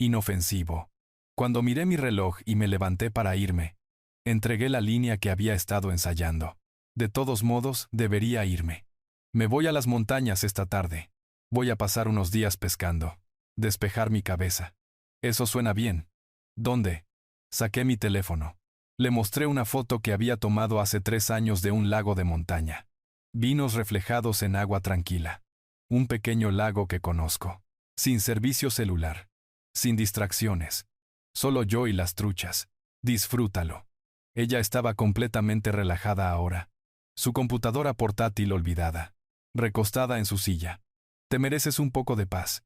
S1: Inofensivo. Cuando miré mi reloj y me levanté para irme, entregué la línea que había estado ensayando. De todos modos, debería irme. Me voy a las montañas esta tarde. Voy a pasar unos días pescando. Despejar mi cabeza. Eso suena bien. ¿Dónde? Saqué mi teléfono. Le mostré una foto que había tomado hace 3 años de un lago de montaña. Vinos reflejados en agua tranquila. Un pequeño lago que conozco. Sin servicio celular. Sin distracciones. Solo yo y las truchas. Disfrútalo. Ella estaba completamente relajada ahora. Su computadora portátil olvidada. Recostada en su silla. Te mereces un poco de paz.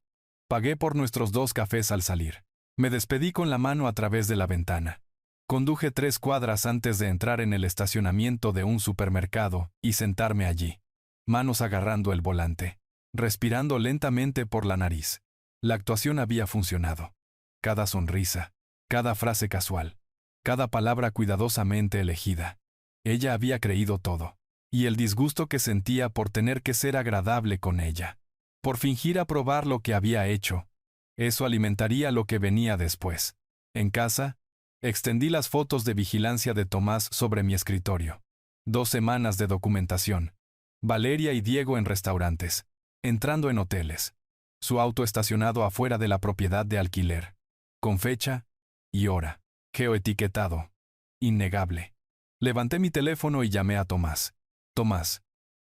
S1: Pagué por nuestros 2 cafés al salir. Me despedí con la mano a través de la ventana. Conduje 3 cuadras antes de entrar en el estacionamiento de un supermercado y sentarme allí. Manos agarrando el volante. Respirando lentamente por la nariz. La actuación había funcionado. Cada sonrisa. Cada frase casual. Cada palabra cuidadosamente elegida. Ella había creído todo. Y el disgusto que sentía por tener que ser agradable con ella. Por fingir aprobar lo que había hecho. Eso alimentaría lo que venía después. En casa, extendí las fotos de vigilancia de Tomás sobre mi escritorio. 2 semanas de documentación. Valeria y Diego en restaurantes. Entrando en hoteles. Su auto estacionado afuera de la propiedad de alquiler. Con fecha y hora. Geoetiquetado. Innegable. Levanté mi teléfono y llamé a Tomás. Tomás.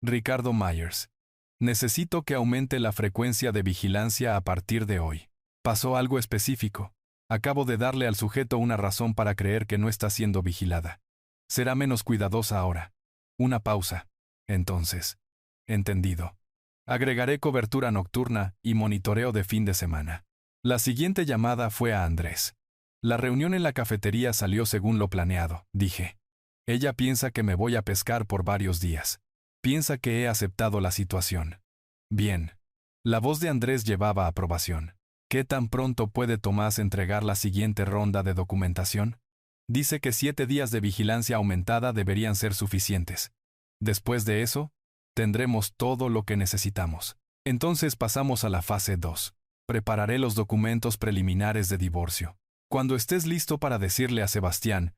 S1: Ricardo Myers. Necesito que aumente la frecuencia de vigilancia a partir de hoy. Pasó algo específico. Acabo de darle al sujeto una razón para creer que no está siendo vigilada. Será menos cuidadosa ahora. Una pausa. Entonces. Entendido. Agregaré cobertura nocturna y monitoreo de fin de semana. La siguiente llamada fue a Andrés. La reunión en la cafetería salió según lo planeado, dije. Ella piensa que me voy a pescar por varios días. Piensa que he aceptado la situación. Bien. La voz de Andrés llevaba aprobación. ¿Qué tan pronto puede Tomás entregar la siguiente ronda de documentación? Dice que 7 días de vigilancia aumentada deberían ser suficientes. Después de eso, tendremos todo lo que necesitamos. Entonces pasamos a la fase 2. Prepararé los documentos preliminares de divorcio. Cuando estés listo para decirle a Sebastián,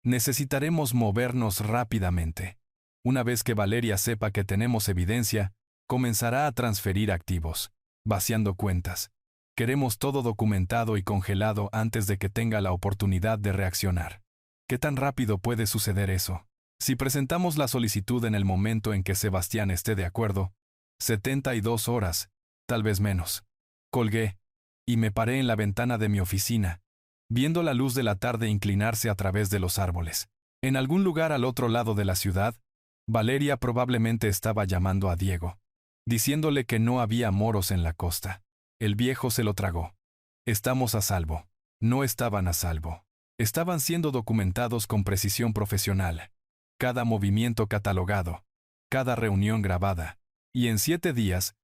S1: necesitaremos movernos rápidamente. Una vez que Valeria sepa que tenemos evidencia, comenzará a transferir activos, vaciando cuentas. Queremos todo documentado y congelado antes de que tenga la oportunidad de reaccionar. ¿Qué tan rápido puede suceder eso? Si presentamos la solicitud en el momento en que Sebastián esté de acuerdo, 72 horas, tal vez menos. Colgué, y me paré en la ventana de mi oficina, viendo la luz de la tarde inclinarse a través de los árboles. En algún lugar al otro lado de la ciudad, Valeria probablemente estaba llamando a Diego, diciéndole que no había moros en la costa. El viejo se lo tragó. Estamos a salvo. No estaban a salvo. Estaban siendo documentados con precisión profesional. Cada movimiento catalogado. Cada reunión grabada. Y en 7 días,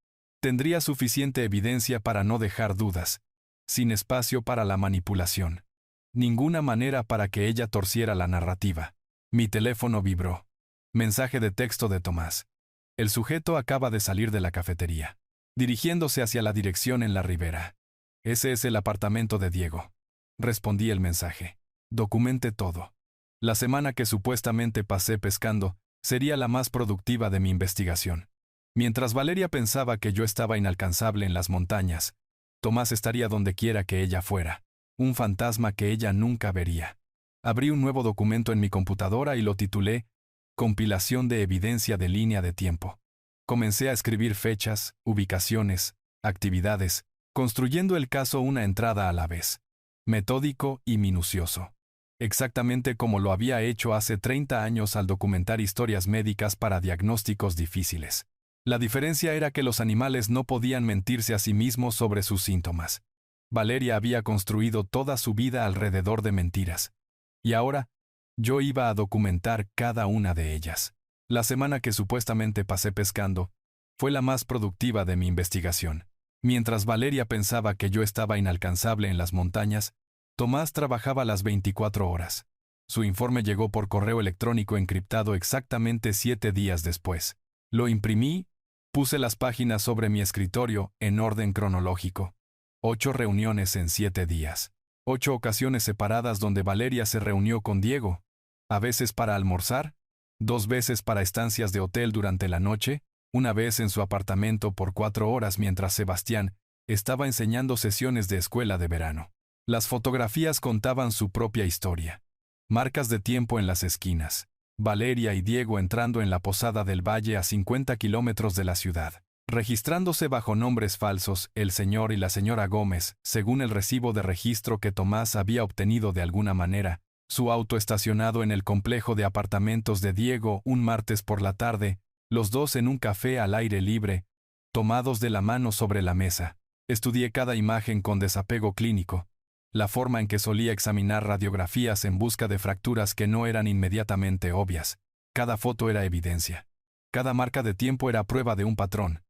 S1: tendría suficiente evidencia para no dejar dudas. Sin espacio para la manipulación. Ninguna manera para que ella torciera la narrativa. Mi teléfono vibró. Mensaje de texto de Tomás. El sujeto acaba de salir de la cafetería, dirigiéndose hacia la dirección en la ribera. Ese es el apartamento de Diego. Respondí el mensaje. Documente todo. La semana que supuestamente pasé pescando sería la más productiva de mi investigación. Mientras Valeria pensaba que yo estaba inalcanzable en las montañas, Tomás estaría donde quiera que ella fuera, un fantasma que ella nunca vería. Abrí un nuevo documento en mi computadora y lo titulé Compilación de evidencia de línea de tiempo. Comencé a escribir fechas, ubicaciones, actividades, construyendo el caso una entrada a la vez. Metódico y minucioso. Exactamente como lo había hecho hace 30 años al documentar historias médicas para diagnósticos difíciles. La diferencia era que los animales no podían mentirse a sí mismos sobre sus síntomas. Valeria había construido toda su vida alrededor de mentiras. Y ahora, yo iba a documentar cada una de ellas. La semana que supuestamente pasé pescando fue la más productiva de mi investigación. Mientras Valeria pensaba que yo estaba inalcanzable en las montañas, Tomás trabajaba las 24 horas. Su informe llegó por correo electrónico encriptado exactamente 7 días después. Lo imprimí, puse las páginas sobre mi escritorio en orden cronológico. 8 reuniones en 7 días. 8 ocasiones separadas donde Valeria se reunió con Diego. A veces para almorzar, 2 veces para estancias de hotel durante la noche, una vez en su apartamento por 4 horas mientras Sebastián estaba enseñando sesiones de escuela de verano. Las fotografías contaban su propia historia. Marcas de tiempo en las esquinas. Valeria y Diego entrando en la posada del valle a 50 kilómetros de la ciudad. Registrándose bajo nombres falsos, el señor y la señora Gómez, según el recibo de registro que Tomás había obtenido de alguna manera. Su auto estacionado en el complejo de apartamentos de Diego un martes por la tarde, los dos en un café al aire libre, tomados de la mano sobre la mesa. Estudié cada imagen con desapego clínico. La forma en que solía examinar radiografías en busca de fracturas que no eran inmediatamente obvias. Cada foto era evidencia. Cada marca de tiempo era prueba de un patrón.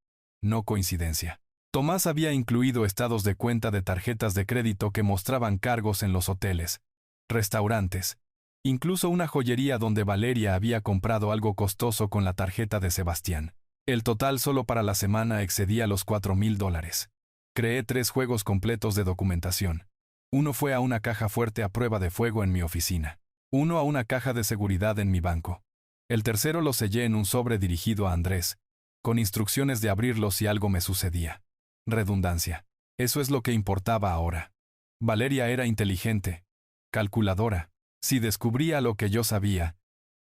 S1: No coincidencia. Tomás había incluido estados de cuenta de tarjetas de crédito que mostraban cargos en los hoteles, restaurantes, incluso una joyería donde Valeria había comprado algo costoso con la tarjeta de Sebastián. El total solo para la semana excedía los $4,000. Creé 3 juegos completos de documentación. Uno fue a una caja fuerte a prueba de fuego en mi oficina. Uno a una caja de seguridad en mi banco. El tercero lo sellé en un sobre dirigido a Andrés, con instrucciones de abrirlo si algo me sucedía. Redundancia. Eso es lo que importaba ahora. Valeria era inteligente, calculadora. Si descubría lo que yo sabía,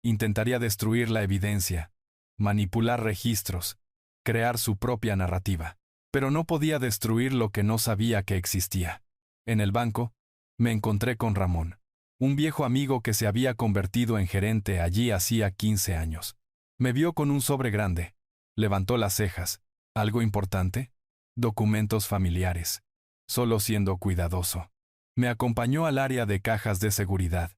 S1: intentaría destruir la evidencia, manipular registros, crear su propia narrativa. Pero no podía destruir lo que no sabía que existía. En el banco, me encontré con Ramón, un viejo amigo que se había convertido en gerente allí hacía 15 años. Me vio con un sobre grande. Levantó las cejas. ¿Algo importante? Documentos familiares. Solo siendo cuidadoso. Me acompañó al área de cajas de seguridad.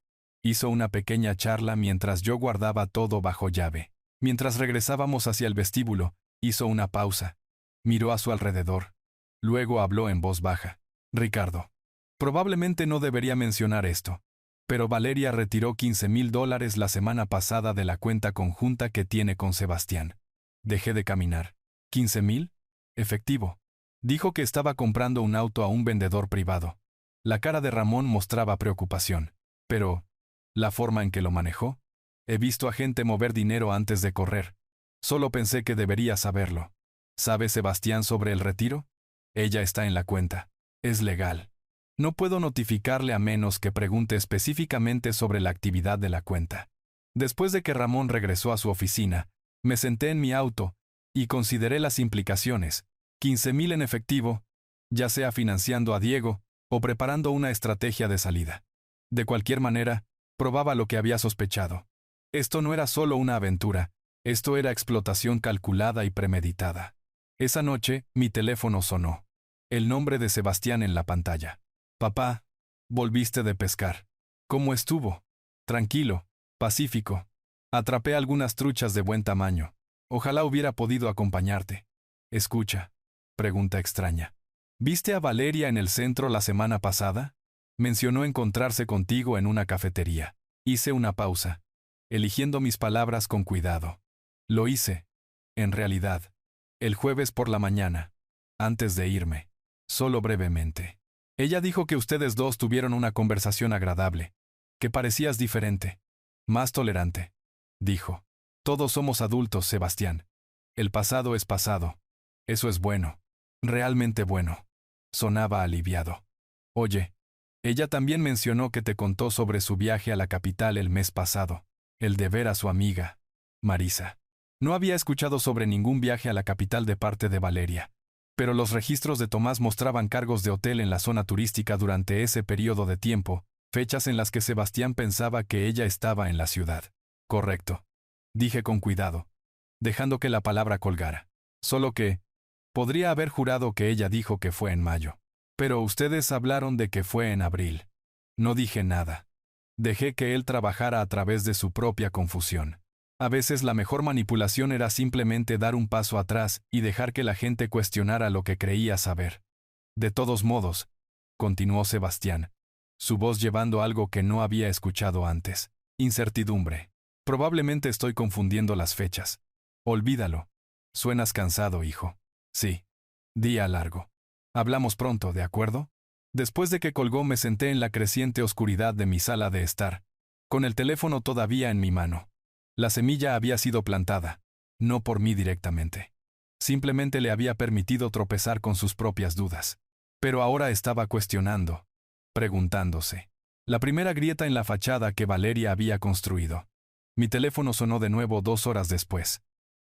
S1: Hizo una pequeña charla mientras yo guardaba todo bajo llave. Mientras regresábamos hacia el vestíbulo, hizo una pausa. Miró a su alrededor. Luego habló en voz baja. Ricardo. Probablemente no debería mencionar esto, pero Valeria retiró $15,000 la semana pasada de la cuenta conjunta que tiene con Sebastián. Dejé de caminar. ¿15,000? Efectivo. Dijo que estaba comprando un auto a un vendedor privado. La cara de Ramón mostraba preocupación. Pero, ¿la forma en que lo manejó? He visto a gente mover dinero antes de correr. Solo pensé que debería saberlo. ¿Sabe Sebastián sobre el retiro? Ella está en la cuenta. Es legal. No puedo notificarle a menos que pregunte específicamente sobre la actividad de la cuenta. Después de que Ramón regresó a su oficina, me senté en mi auto y consideré las implicaciones. 15,000 en efectivo, ya sea financiando a Diego o preparando una estrategia de salida. De cualquier manera, probaba lo que había sospechado. Esto no era solo una aventura, esto era explotación calculada y premeditada. Esa noche, mi teléfono sonó. El nombre de Sebastián en la pantalla. Papá, volviste de pescar. ¿Cómo estuvo? Tranquilo, pacífico. Atrapé algunas truchas de buen tamaño. Ojalá hubiera podido acompañarte. Escucha. Pregunta extraña. ¿Viste a Valeria en el centro la semana pasada? Mencionó encontrarse contigo en una cafetería. Hice una pausa, eligiendo mis palabras con cuidado. Lo hice, en realidad, el jueves por la mañana, antes de irme, solo brevemente. Ella dijo que ustedes dos tuvieron una conversación agradable, que parecías diferente, más tolerante. Dijo, todos somos adultos, Sebastián. El pasado es pasado. Eso es bueno, realmente bueno. Sonaba aliviado. Oye, ella también mencionó que te contó sobre su viaje a la capital el mes pasado, el de ver a su amiga, Marisa. No había escuchado sobre ningún viaje a la capital de parte de Valeria, pero los registros de Tomás mostraban cargos de hotel en la zona turística durante ese periodo de tiempo, fechas en las que Sebastián pensaba que ella estaba en la ciudad. Correcto. Dije con cuidado, dejando que la palabra colgara. Solo que, podría haber jurado que ella dijo que fue en mayo. Pero ustedes hablaron de que fue en abril. No dije nada. Dejé que él trabajara a través de su propia confusión. A veces la mejor manipulación era simplemente dar un paso atrás y dejar que la gente cuestionara lo que creía saber. De todos modos, continuó Sebastián, su voz llevando algo que no había escuchado antes. Incertidumbre. Probablemente estoy confundiendo las fechas. Olvídalo. Suenas cansado, hijo. Sí. Día largo. Hablamos pronto, ¿de acuerdo? Después de que colgó me senté en la creciente oscuridad de mi sala de estar, con el teléfono todavía en mi mano. La semilla había sido plantada, no por mí directamente. Simplemente le había permitido tropezar con sus propias dudas. Pero ahora estaba cuestionando, preguntándose. La primera grieta en la fachada que Valeria había construido. Mi teléfono sonó de nuevo 2 horas después.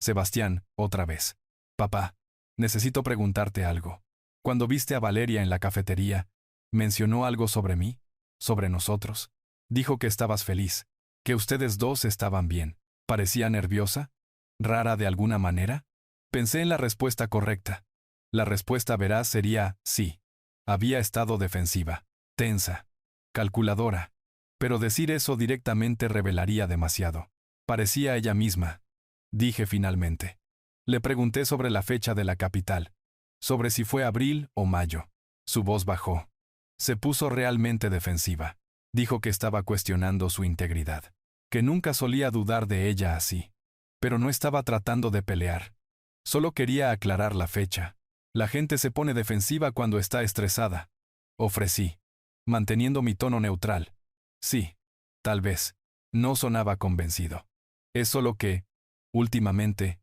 S1: Sebastián, otra vez. Papá, necesito preguntarte algo. Cuando viste a Valeria en la cafetería, ¿mencionó algo sobre mí? ¿Sobre nosotros? Dijo que estabas feliz, que ustedes dos estaban bien. ¿Parecía nerviosa? ¿Rara de alguna manera? Pensé en la respuesta correcta. La respuesta veraz sería sí. Había estado defensiva, tensa, calculadora. Pero decir eso directamente revelaría demasiado. Parecía ella misma. Dije finalmente. Le pregunté sobre la fecha de la capital, sobre si fue abril o mayo. Su voz bajó. Se puso realmente defensiva. Dijo que estaba cuestionando su integridad, que nunca solía dudar de ella así. Pero no estaba tratando de pelear. Solo quería aclarar la fecha. La gente se pone defensiva cuando está estresada. Ofrecí, manteniendo mi tono neutral. Sí, tal vez. No sonaba convencido. Es solo que, últimamente,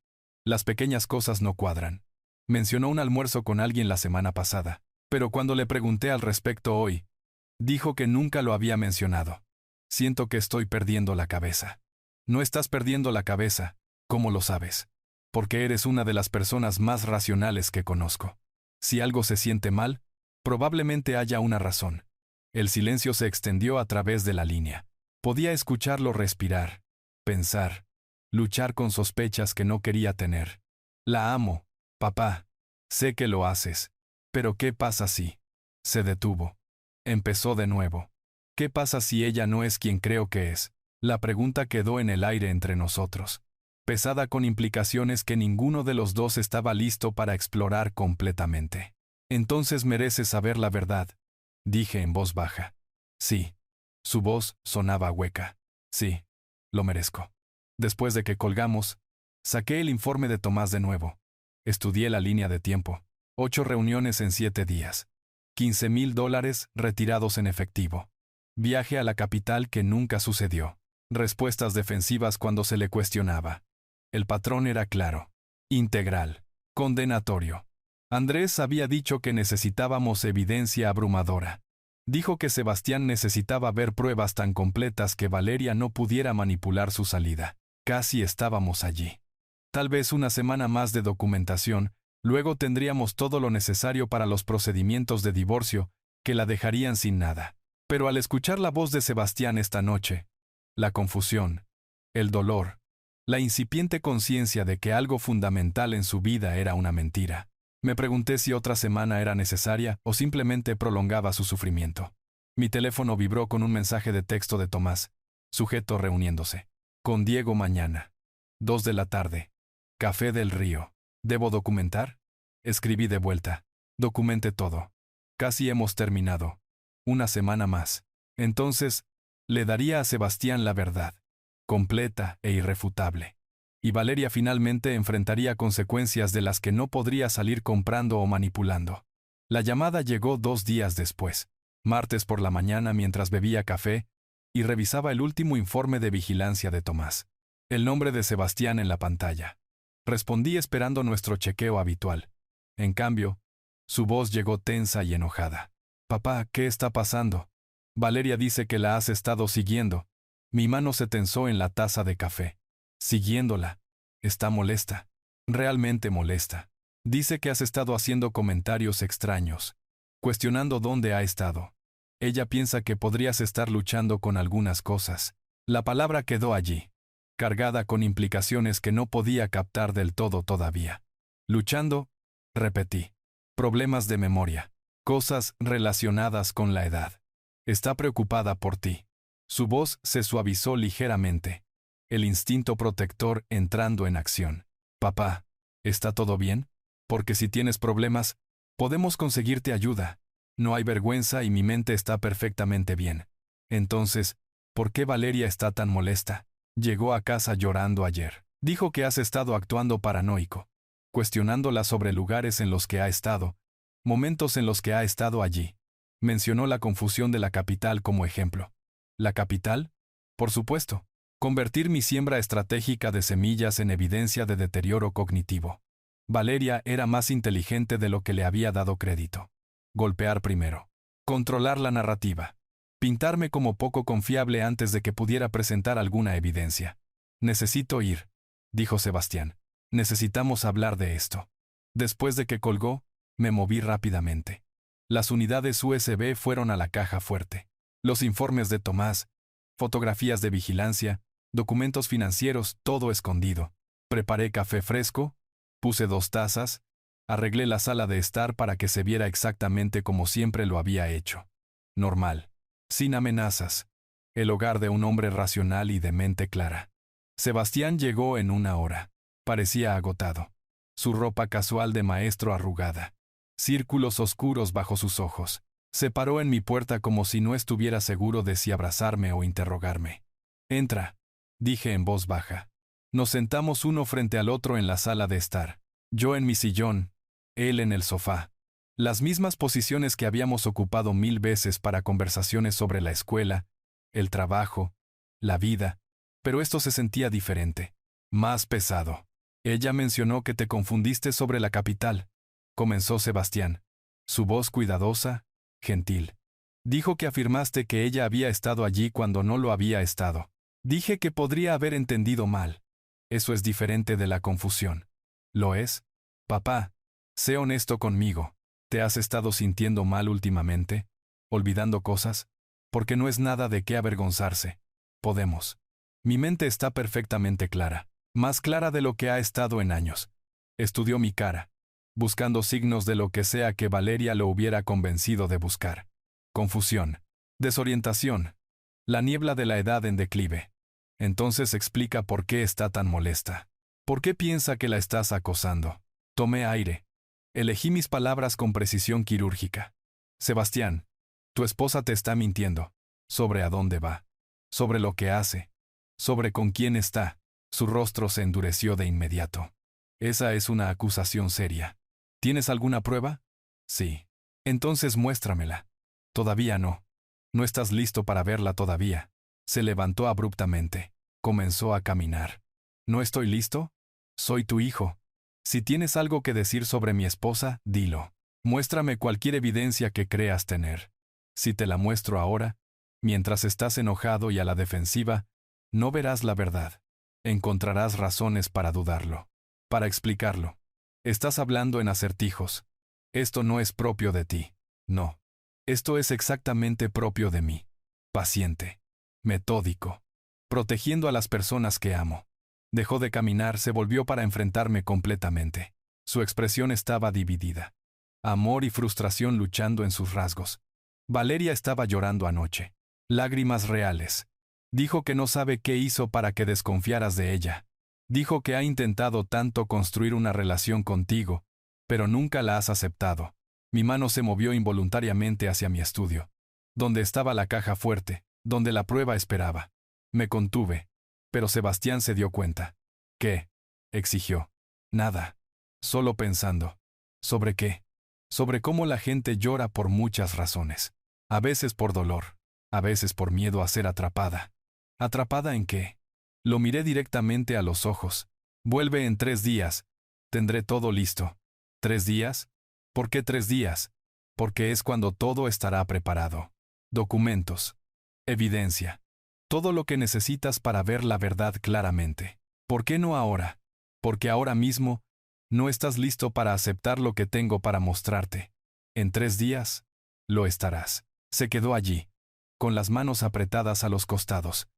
S1: las pequeñas cosas no cuadran. Mencionó un almuerzo con alguien la semana pasada, pero cuando le pregunté al respecto hoy, dijo que nunca lo había mencionado. Siento que estoy perdiendo la cabeza. No estás perdiendo la cabeza, ¿cómo lo sabes? Porque eres una de las personas más racionales que conozco. Si algo se siente mal, probablemente haya una razón. El silencio se extendió a través de la línea. Podía escucharlo respirar, pensar, luchar con sospechas que no quería tener. La amo, papá. Sé que lo haces. Pero ¿qué pasa si? Se detuvo. Empezó de nuevo. ¿Qué pasa si ella no es quien creo que es? La pregunta quedó en el aire entre nosotros. pesada con implicaciones que ninguno de los dos estaba listo para explorar completamente. Entonces mereces saber la verdad, dije en voz baja. Sí. Su voz sonaba hueca. Sí, lo merezco. Después de que colgamos, saqué el informe de Tomás de nuevo. Estudié la línea de tiempo. 8 reuniones en 7 días. $15,000 retirados en efectivo. Viaje a la capital que nunca sucedió. Respuestas defensivas cuando se le cuestionaba. El patrón era claro. Integral. Condenatorio. Andrés había dicho que necesitábamos evidencia abrumadora. Dijo que Sebastián necesitaba ver pruebas tan completas que Valeria no pudiera manipular su salida. Casi estábamos allí. Tal vez una semana más de documentación, luego tendríamos todo lo necesario para los procedimientos de divorcio, que la dejarían sin nada. Pero al escuchar la voz de Sebastián esta noche, la confusión, el dolor, la incipiente conciencia de que algo fundamental en su vida era una mentira, me pregunté si otra semana era necesaria o simplemente prolongaba su sufrimiento. Mi teléfono vibró con un mensaje de texto de Tomás, sujeto reuniéndose. Con Diego mañana. 2 de la tarde. Café del Río. ¿Debo documentar? Escribí de vuelta. Documente todo. Casi hemos terminado. Una semana más. Entonces, le daría a Sebastián la verdad, completa e irrefutable. Y Valeria finalmente enfrentaría consecuencias de las que no podría salir comprando o manipulando. La llamada llegó 2 días después, martes por la mañana mientras bebía café y revisaba el último informe de vigilancia de Tomás. El nombre de Sebastián en la pantalla. Respondí esperando nuestro chequeo habitual. En cambio, su voz llegó tensa y enojada. Papá, ¿qué está pasando? Valeria dice que la has estado siguiendo. Mi mano se tensó en la taza de café. Siguiéndola. Está molesta. Realmente molesta. Dice que has estado haciendo comentarios extraños, cuestionando dónde ha estado. Ella piensa que podrías estar luchando con algunas cosas. La palabra quedó allí, cargada con implicaciones que no podía captar del todo todavía. Luchando, repetí. Problemas de memoria. Cosas relacionadas con la edad. Está preocupada por ti. Su voz se suavizó ligeramente. El instinto protector entrando en acción. Papá, ¿está todo bien? Porque si tienes problemas, podemos conseguirte ayuda. No hay vergüenza y mi mente está perfectamente bien. Entonces, ¿por qué Valeria está tan molesta? Llegó a casa llorando ayer. Dijo que has estado actuando paranoico, cuestionándola sobre lugares en los que ha estado, momentos en los que ha estado allí. Mencionó la confusión de la capital como ejemplo. ¿La capital? Por supuesto. Convertir mi siembra estratégica de semillas en evidencia de deterioro cognitivo. Valeria era más inteligente de lo que le había dado crédito. Golpear primero. Controlar la narrativa. Pintarme como poco confiable antes de que pudiera presentar alguna evidencia. Necesito ir, dijo Sebastián. Necesitamos hablar de esto. Después de que colgó, me moví rápidamente. Las unidades USB fueron a la caja fuerte. Los informes de Tomás, fotografías de vigilancia, documentos financieros, todo escondido. Preparé café fresco, puse 2 tazas, arreglé la sala de estar para que se viera exactamente como siempre lo había hecho. Normal. Sin amenazas. El hogar de un hombre racional y de mente clara. Sebastián llegó en 1 hora. Parecía agotado. Su ropa casual de maestro arrugada. Círculos oscuros bajo sus ojos. Se paró en mi puerta como si no estuviera seguro de si abrazarme o interrogarme. Entra, dije en voz baja. Nos sentamos uno frente al otro en la sala de estar. Yo en mi sillón, él en el sofá. Las mismas posiciones que habíamos ocupado 1000 veces para conversaciones sobre la escuela, el trabajo, la vida, pero esto se sentía diferente, más pesado. Ella mencionó que te confundiste sobre la capital, comenzó Sebastián, su voz cuidadosa, gentil. Dijo que afirmaste que ella había estado allí cuando no lo había estado. Dije que podría haber entendido mal. Eso es diferente de la confusión. ¿Lo es? Papá, sé honesto conmigo. ¿Te has estado sintiendo mal últimamente? ¿Olvidando cosas? Porque no es nada de qué avergonzarse. Podemos. Mi mente está perfectamente clara. Más clara de lo que ha estado en años. Estudió mi cara, buscando signos de lo que sea que Valeria lo hubiera convencido de buscar. Confusión. Desorientación. La niebla de la edad en declive. Entonces explica por qué está tan molesta. ¿Por qué piensa que la estás acosando? Tomé aire. Elegí mis palabras con precisión quirúrgica. Sebastián, tu esposa te está mintiendo. ¿Sobre a dónde va? Sobre lo que hace. Sobre con quién está. Su rostro se endureció de inmediato. Esa es una acusación seria. ¿Tienes alguna prueba? Sí. Entonces muéstramela. Todavía no. No estás listo para verla todavía. Se levantó abruptamente. Comenzó a caminar. ¿No estoy listo? Soy tu hijo. Si tienes algo que decir sobre mi esposa, dilo. Muéstrame cualquier evidencia que creas tener. Si te la muestro ahora, mientras estás enojado y a la defensiva, no verás la verdad. Encontrarás razones para dudarlo, para explicarlo. Estás hablando en acertijos. Esto no es propio de ti. No. Esto es exactamente propio de mí. Paciente. Metódico. Protegiendo a las personas que amo. Dejó de caminar, se volvió para enfrentarme completamente. Su expresión estaba dividida. Amor y frustración luchando en sus rasgos. Valeria estaba llorando anoche. Lágrimas reales. Dijo que no sabe qué hizo para que desconfiaras de ella. Dijo que ha intentado tanto construir una relación contigo, pero nunca la has aceptado. Mi mano se movió involuntariamente hacia mi estudio, donde estaba la caja fuerte, donde la prueba esperaba. Me contuve, pero Sebastián se dio cuenta. ¿Qué? Exigió. Nada. Solo pensando. ¿Sobre qué? Sobre cómo la gente llora por muchas razones. A veces por dolor, a veces por miedo a ser atrapada. ¿Atrapada en qué? Lo miré directamente a los ojos. Vuelve en 3 días. Tendré todo listo. ¿3 días? ¿Por qué 3 días? Porque es cuando todo estará preparado. Documentos. Evidencia. Todo lo que necesitas para ver la verdad claramente. ¿Por qué no ahora? Porque ahora mismo no estás listo para aceptar lo que tengo para mostrarte. En 3 días, lo estarás. Se quedó allí, con las manos apretadas a los costados,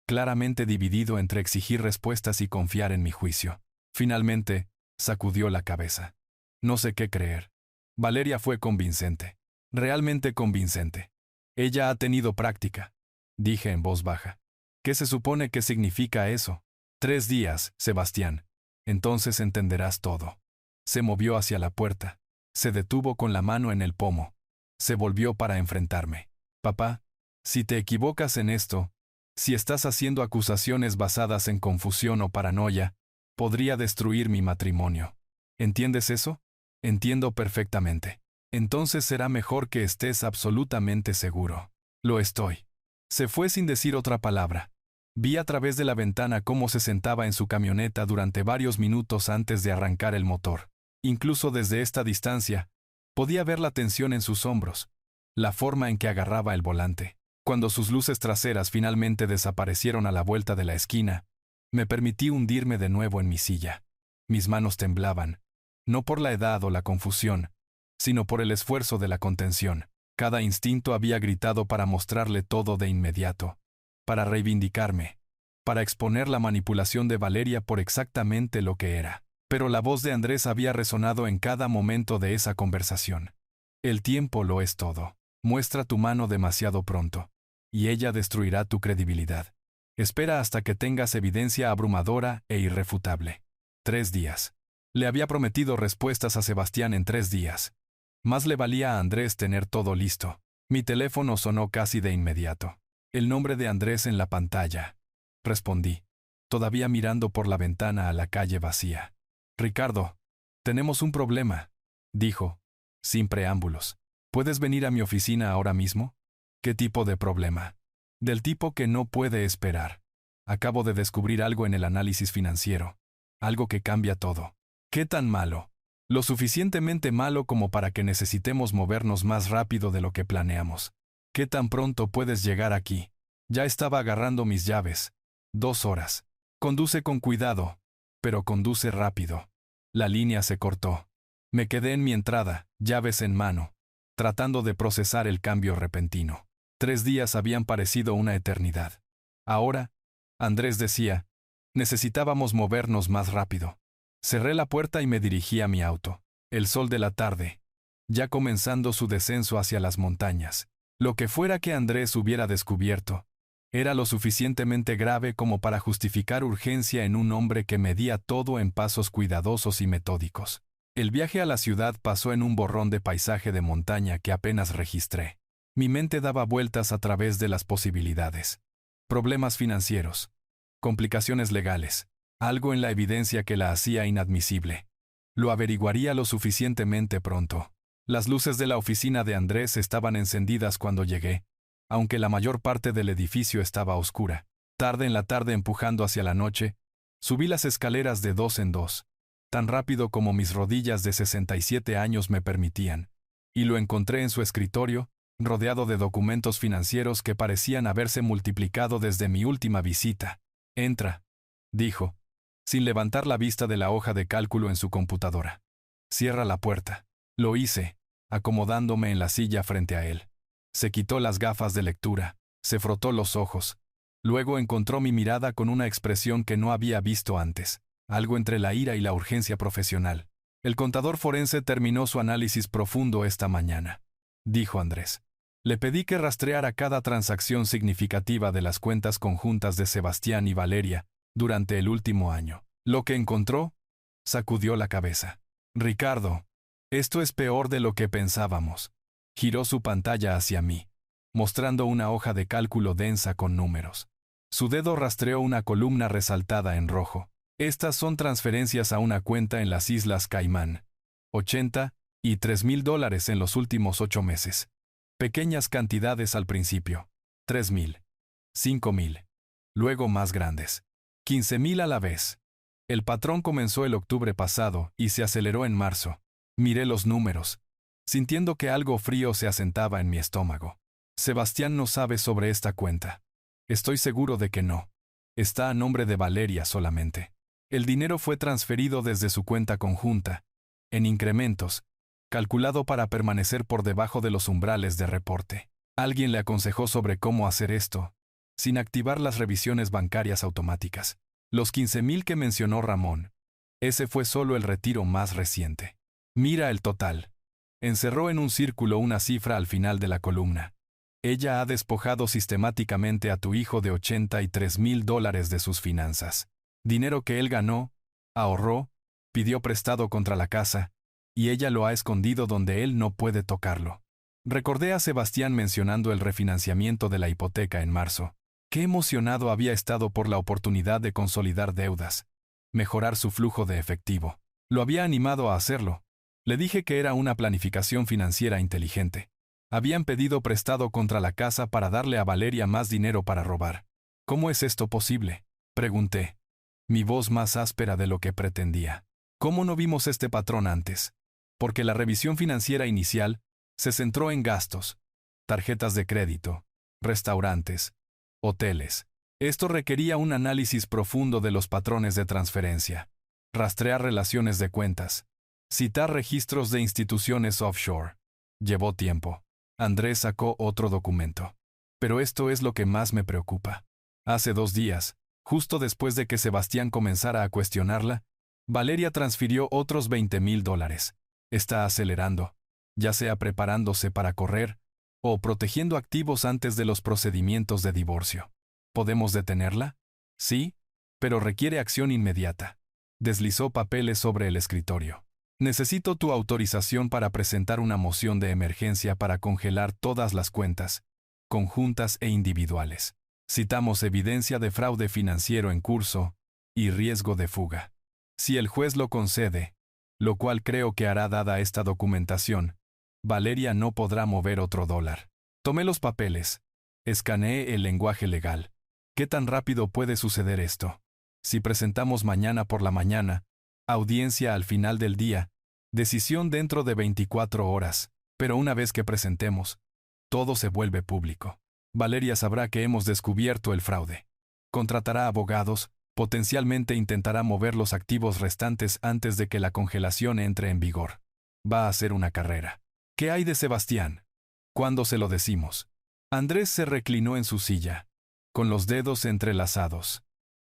S1: claramente dividido entre exigir respuestas y confiar en mi juicio. Finalmente, sacudió la cabeza. No sé qué creer. Valeria fue convincente. Realmente convincente. Ella ha tenido práctica. Dije en voz baja. ¿Qué se supone que significa eso? 3 días, Sebastián. Entonces entenderás todo. Se movió hacia la puerta. Se detuvo con la mano en el pomo. Se volvió para enfrentarme. Papá, si te equivocas en esto, si estás haciendo acusaciones basadas en confusión o paranoia, podría destruir mi matrimonio. ¿Entiendes eso? Entiendo perfectamente. Entonces será mejor que estés absolutamente seguro. Lo estoy. Se fue sin decir otra palabra. Vi a través de la ventana cómo se sentaba en su camioneta durante varios minutos antes de arrancar el motor. Incluso desde esta distancia, podía ver la tensión en sus hombros, la forma en que agarraba el volante. Cuando sus luces traseras finalmente desaparecieron a la vuelta de la esquina, me permití hundirme de nuevo en mi silla. Mis manos temblaban, no por la edad o la confusión, sino por el esfuerzo de la contención. Cada instinto había gritado para mostrarle todo de inmediato, para reivindicarme, para exponer la manipulación de Valeria por exactamente lo que era. Pero la voz de Andrés había resonado en cada momento de esa conversación. El tiempo lo es todo. Muestra tu mano demasiado pronto, y ella destruirá tu credibilidad. Espera hasta que tengas evidencia abrumadora e irrefutable. 3 días. Le había prometido respuestas a Sebastián en 3 días. Más le valía a Andrés tener todo listo. Mi teléfono sonó casi de inmediato. El nombre de Andrés en la pantalla. Respondí, todavía mirando por la ventana a la calle vacía. Ricardo, tenemos un problema, dijo, sin preámbulos. ¿Puedes venir a mi oficina ahora mismo? ¿Qué tipo de problema? Del tipo que no puede esperar. Acabo de descubrir algo en el análisis financiero. Algo que cambia todo. ¿Qué tan malo? Lo suficientemente malo como para que necesitemos movernos más rápido de lo que planeamos. ¿Qué tan pronto puedes llegar aquí? Ya estaba agarrando mis llaves. 2 horas. Conduce con cuidado, pero conduce rápido. La línea se cortó. Me quedé en mi entrada, llaves en mano, tratando de procesar el cambio repentino. 3 días habían parecido una eternidad. Ahora, Andrés decía, necesitábamos movernos más rápido. Cerré la puerta y me dirigí a mi auto. El sol de la tarde, ya comenzando su descenso hacia las montañas. Lo que fuera que Andrés hubiera descubierto, Era lo suficientemente grave como para justificar urgencia en un hombre que medía todo en pasos cuidadosos y metódicos. El viaje a la ciudad pasó en un borrón de paisaje de montaña que apenas registré. Mi mente daba vueltas a través de las posibilidades. Problemas financieros. Complicaciones legales. Algo en la evidencia que la hacía inadmisible. Lo averiguaría lo suficientemente pronto. Las luces de la oficina de Andrés estaban encendidas cuando llegué, aunque la mayor parte del edificio estaba oscura. Tarde en la tarde, empujando hacia la noche, subí las escaleras de 2 en 2, tan rápido como mis rodillas de 67 años me permitían, y lo encontré en su escritorio, rodeado de documentos financieros que parecían haberse multiplicado desde mi última visita. «Entra», dijo, sin levantar la vista de la hoja de cálculo en su computadora. «Cierra la puerta». Lo hice, acomodándome en la silla frente a él. Se quitó las gafas de lectura, se frotó los ojos. Luego encontró mi mirada con una expresión que no había visto antes, algo entre la ira y la urgencia profesional. «El contador forense terminó su análisis profundo esta mañana», dijo Andrés. Le pedí que rastreara cada transacción significativa de las cuentas conjuntas de Sebastián y Valeria durante el último año. Lo que encontró, sacudió la cabeza. «Ricardo, esto es peor de lo que pensábamos». Giró su pantalla hacia mí, mostrando una hoja de cálculo densa con números. Su dedo rastreó una columna resaltada en rojo. «Estas son transferencias a una cuenta en las Islas Caimán. $80 y $3,000 en los últimos 8 meses. Pequeñas cantidades al principio. 3,000. 5,000. Luego más grandes. 15,000 a la vez. El patrón comenzó el octubre pasado y se aceleró en marzo. Miré los números, sintiendo que algo frío se asentaba en mi estómago. Sebastián no sabe sobre esta cuenta. Estoy seguro de que no. Está a nombre de Valeria solamente. El dinero fue transferido desde su cuenta conjunta, en incrementos, calculado para permanecer por debajo de los umbrales de reporte. Alguien le aconsejó sobre cómo hacer esto, sin activar las revisiones bancarias automáticas. Los 15,000 que mencionó Ramón. Ese fue solo el retiro más reciente. Mira el total. Encerró en un círculo una cifra al final de la columna. Ella ha despojado sistemáticamente a tu hijo de $83,000 de sus finanzas. Dinero que él ganó, ahorró, pidió prestado contra la casa, y ella lo ha escondido donde él no puede tocarlo. Recordé a Sebastián mencionando el refinanciamiento de la hipoteca en marzo. Qué emocionado había estado por la oportunidad de consolidar deudas, mejorar su flujo de efectivo. Lo había animado a hacerlo. Le dije que era una planificación financiera inteligente. Habían pedido prestado contra la casa para darle a Valeria más dinero para robar. ¿Cómo es esto posible?, pregunté, mi voz más áspera de lo que pretendía. ¿Cómo no vimos este patrón antes? Porque la revisión financiera inicial se centró en gastos, tarjetas de crédito, restaurantes, hoteles. Esto requería un análisis profundo de los patrones de transferencia, rastrear relaciones de cuentas, citar registros de instituciones offshore. Llevó tiempo. Andrés sacó otro documento. Pero esto es lo que más me preocupa. Hace 2 días, justo después de que Sebastián comenzara a cuestionarla, Valeria transfirió otros $20,000. Está acelerando, ya sea preparándose para correr o protegiendo activos antes de los procedimientos de divorcio. ¿Podemos detenerla? Sí, pero requiere acción inmediata. Deslizó papeles sobre el escritorio. Necesito tu autorización para presentar una moción de emergencia para congelar todas las cuentas, conjuntas e individuales. Citamos evidencia de fraude financiero en curso y riesgo de fuga. Si el juez lo concede, lo cual creo que hará dada esta documentación, Valeria no podrá mover otro dólar. Tomé los papeles. Escaneé el lenguaje legal. ¿Qué tan rápido puede suceder esto? Si presentamos mañana por la mañana, audiencia al final del día, decisión dentro de 24 horas, pero una vez que presentemos, todo se vuelve público. Valeria sabrá que hemos descubierto el fraude. Contratará abogados, potencialmente intentará mover los activos restantes antes de que la congelación entre en vigor. Va a ser una carrera. ¿Qué hay de Sebastián? ¿Cuándo se lo decimos? Andrés se reclinó en su silla, con los dedos entrelazados.